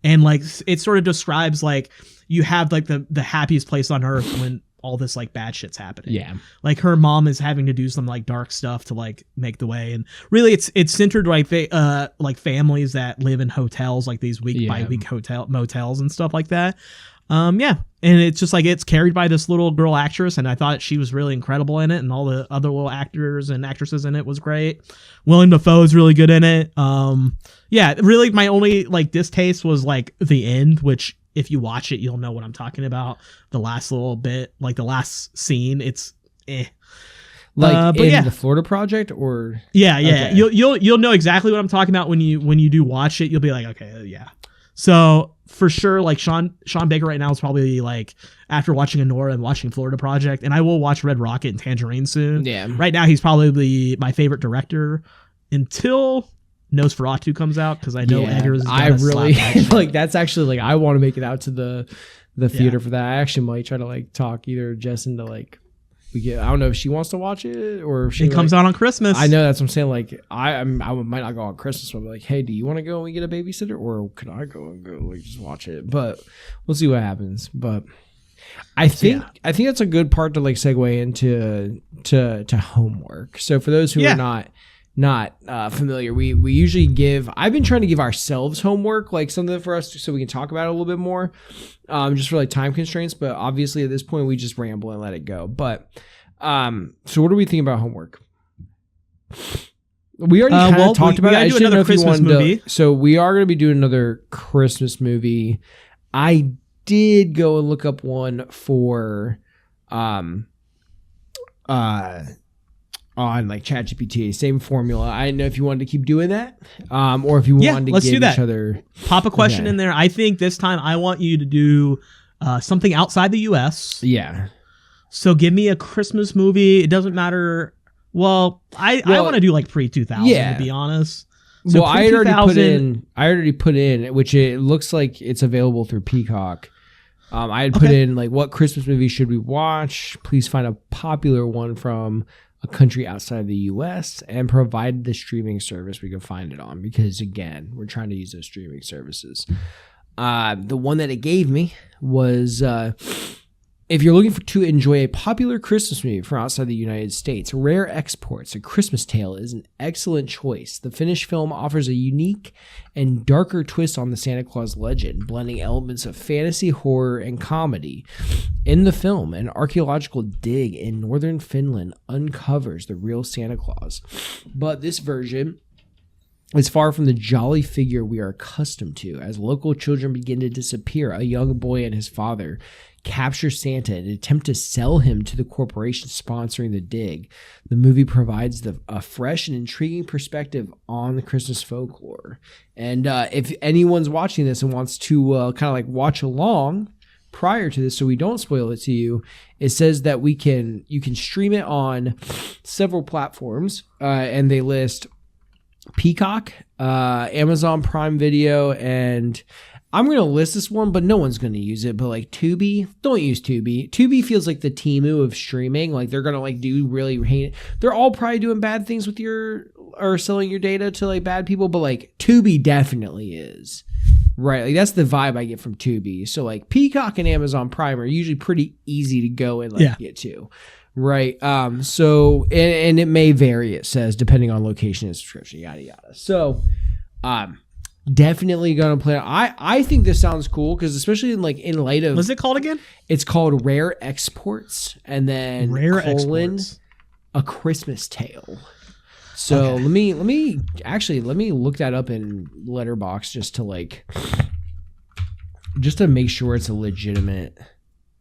And like it sort of describes like you have like the happiest place on earth when all this like bad shit's happening. Yeah. Like her mom is having to do some like dark stuff to like make the way. And really it's centered like families that live in hotels, like these week by week motels and stuff like that. And it's just like it's carried by this little girl actress, and I thought she was really incredible in it, and all the other little actors and actresses in it was great. Willem Dafoe is really good in it. Really my only like distaste was like the end, which if you watch it, you'll know what I'm talking about. The last little bit, like the last scene, it's Like in the Florida Project, or okay. You'll know exactly what I'm talking about when you do watch it. You'll be like, okay, yeah. So for sure, like Sean Baker right now is probably like after watching Anora and watching Florida Project, and I will watch Red Rocket and Tangerine soon. Yeah. Right now he's probably my favorite director until Nosferatu comes out, because I know Eggers. I really like that's actually like I want to make it out to the theater for that. I actually might try to like talk either Jess into like I don't know if she wants to watch it or if she comes out on Christmas. I know, that's what I'm saying. Like I might not go on Christmas, but I'll be like, hey, do you want to go and we get a babysitter, or can I go and like just watch it? But we'll see what happens. But I think that's a good part to like segue into to homework. So for those who are not familiar, we usually I've been trying to give ourselves homework, like something for us so we can talk about it a little bit more, just for like time constraints, but obviously at this point we just ramble and let it go. But so what do we think about homework? We already kind of talked about it. I just didn't know if you wanted to. So we are going to be doing another Christmas movie. I did go and look up one for on like ChatGPT, same formula. I didn't know if you wanted to keep doing that, or if you wanted to give each other. Pop a question in there. I think this time I want you to do something outside the U.S. Yeah. So give me a Christmas movie. It doesn't matter. Well, I want to do like pre-2000 to be honest. So I already put in, which it looks like it's available through Peacock. I had put in like, what Christmas movie should we watch? Please find a popular one from a country outside the U.S. and provide the streaming service we can find it on, because again, we're trying to use those streaming services. The one that it gave me was if you're looking to enjoy a popular Christmas movie from outside the United States, Rare Exports: A Christmas Tale is an excellent choice. The Finnish film offers a unique and darker twist on the Santa Claus legend, blending elements of fantasy, horror, and comedy. In the film, an archaeological dig in northern Finland uncovers the real Santa Claus. But this version is far from the jolly figure we are accustomed to. As local children begin to disappear, a young boy and his father capture Santa and attempt to sell him to the corporation sponsoring the dig. The movie provides a fresh and intriguing perspective on the Christmas folklore. And if anyone's watching this and wants to kind of like watch along prior to this, so we don't spoil it to you, it says that you can stream it on several platforms, and they list Peacock, Amazon Prime Video, and I'm going to list this one, but no one's going to use it. But like Tubi, don't use Tubi. Tubi feels like the Temu of streaming. Like they're going to like do really, they're all probably doing bad things with or selling your data to like bad people. But like Tubi definitely is. Right. Like that's the vibe I get from Tubi. So like Peacock and Amazon Prime are usually pretty easy to go and like get to. Right. So, and it may vary, it says, depending on location and subscription, yada, yada. So, definitely gonna play. I think this sounds cool because especially in light of what's it called again? It's called Rare Exports, and then Rare Exports, A Christmas Tale. So let me look that up in Letterboxd just to make sure it's a legitimate.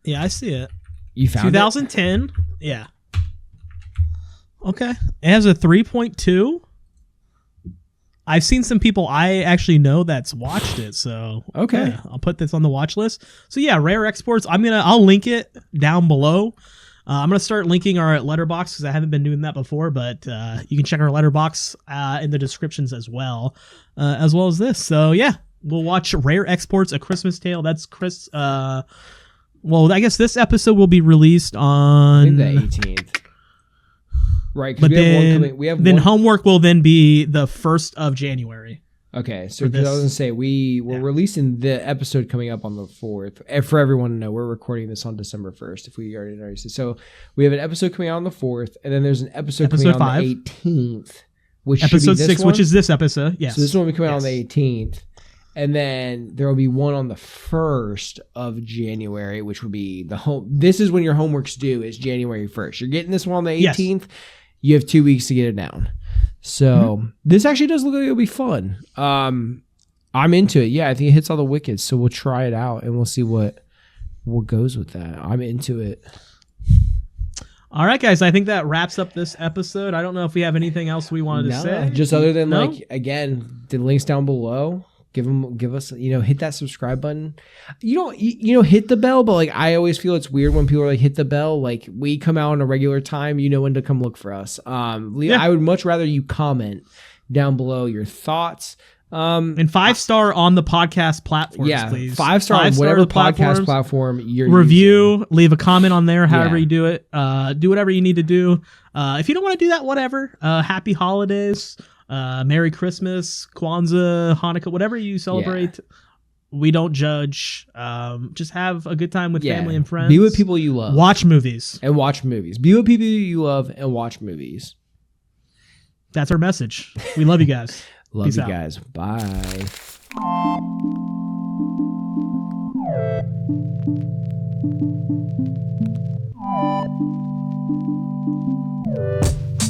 Yeah, I see it. You found 2010. It? Yeah. Okay. It has a 3.2. I've seen some people I actually know that's watched it, so okay, I'll put this on the watch list. So yeah, Rare Exports. I'll link it down below. I'm gonna start linking our Letterboxd because I haven't been doing that before, but you can check our Letterboxd in the descriptions as well as this. So yeah, we'll watch Rare Exports: A Christmas Tale. That's Chris. Well, I guess this episode will be released on the 18th. Right, but then homework will then be the 1st of January. Okay, so I was going to say, we're releasing the episode coming up on the 4th. And for everyone to know, we're recording this on December 1st, if we already said. So we have an episode coming out on the 4th, and then there's an episode coming out 5. on the 18th. Which episode should be 6, which is this episode. Yes. So this one will be coming out on the 18th. And then there will be one on the 1st of January, which will be this is when your homework's due, is January 1st. You're getting this one on the 18th. Yes. You have 2 weeks to get it down. So this actually does look like it'll be fun. I'm into it. Yeah, I think it hits all the wickets. So we'll try it out and we'll see what goes with that. I'm into it. All right, guys. I think that wraps up this episode. I don't know if we have anything else we wanted to say. Just other than again, the links down below. Give us, hit that subscribe button. You don't, hit the bell, but like I always feel it's weird when people are like hit the bell. Like we come out on a regular time, when to come look for us. I would much rather you comment down below your thoughts. And 5-star on the podcast platforms, please. 5-star on whatever podcast platform you're review, using. Leave a comment on there, however you do it. Do whatever you need to do. If you don't want to do that, whatever. Happy holidays. Merry Christmas, Kwanzaa, Hanukkah, whatever you celebrate. We don't judge. Just have a good time with family and friends. Be with people you love. Watch movies. Be with people you love and watch movies. That's our message. We love you guys. Love you guys. Bye.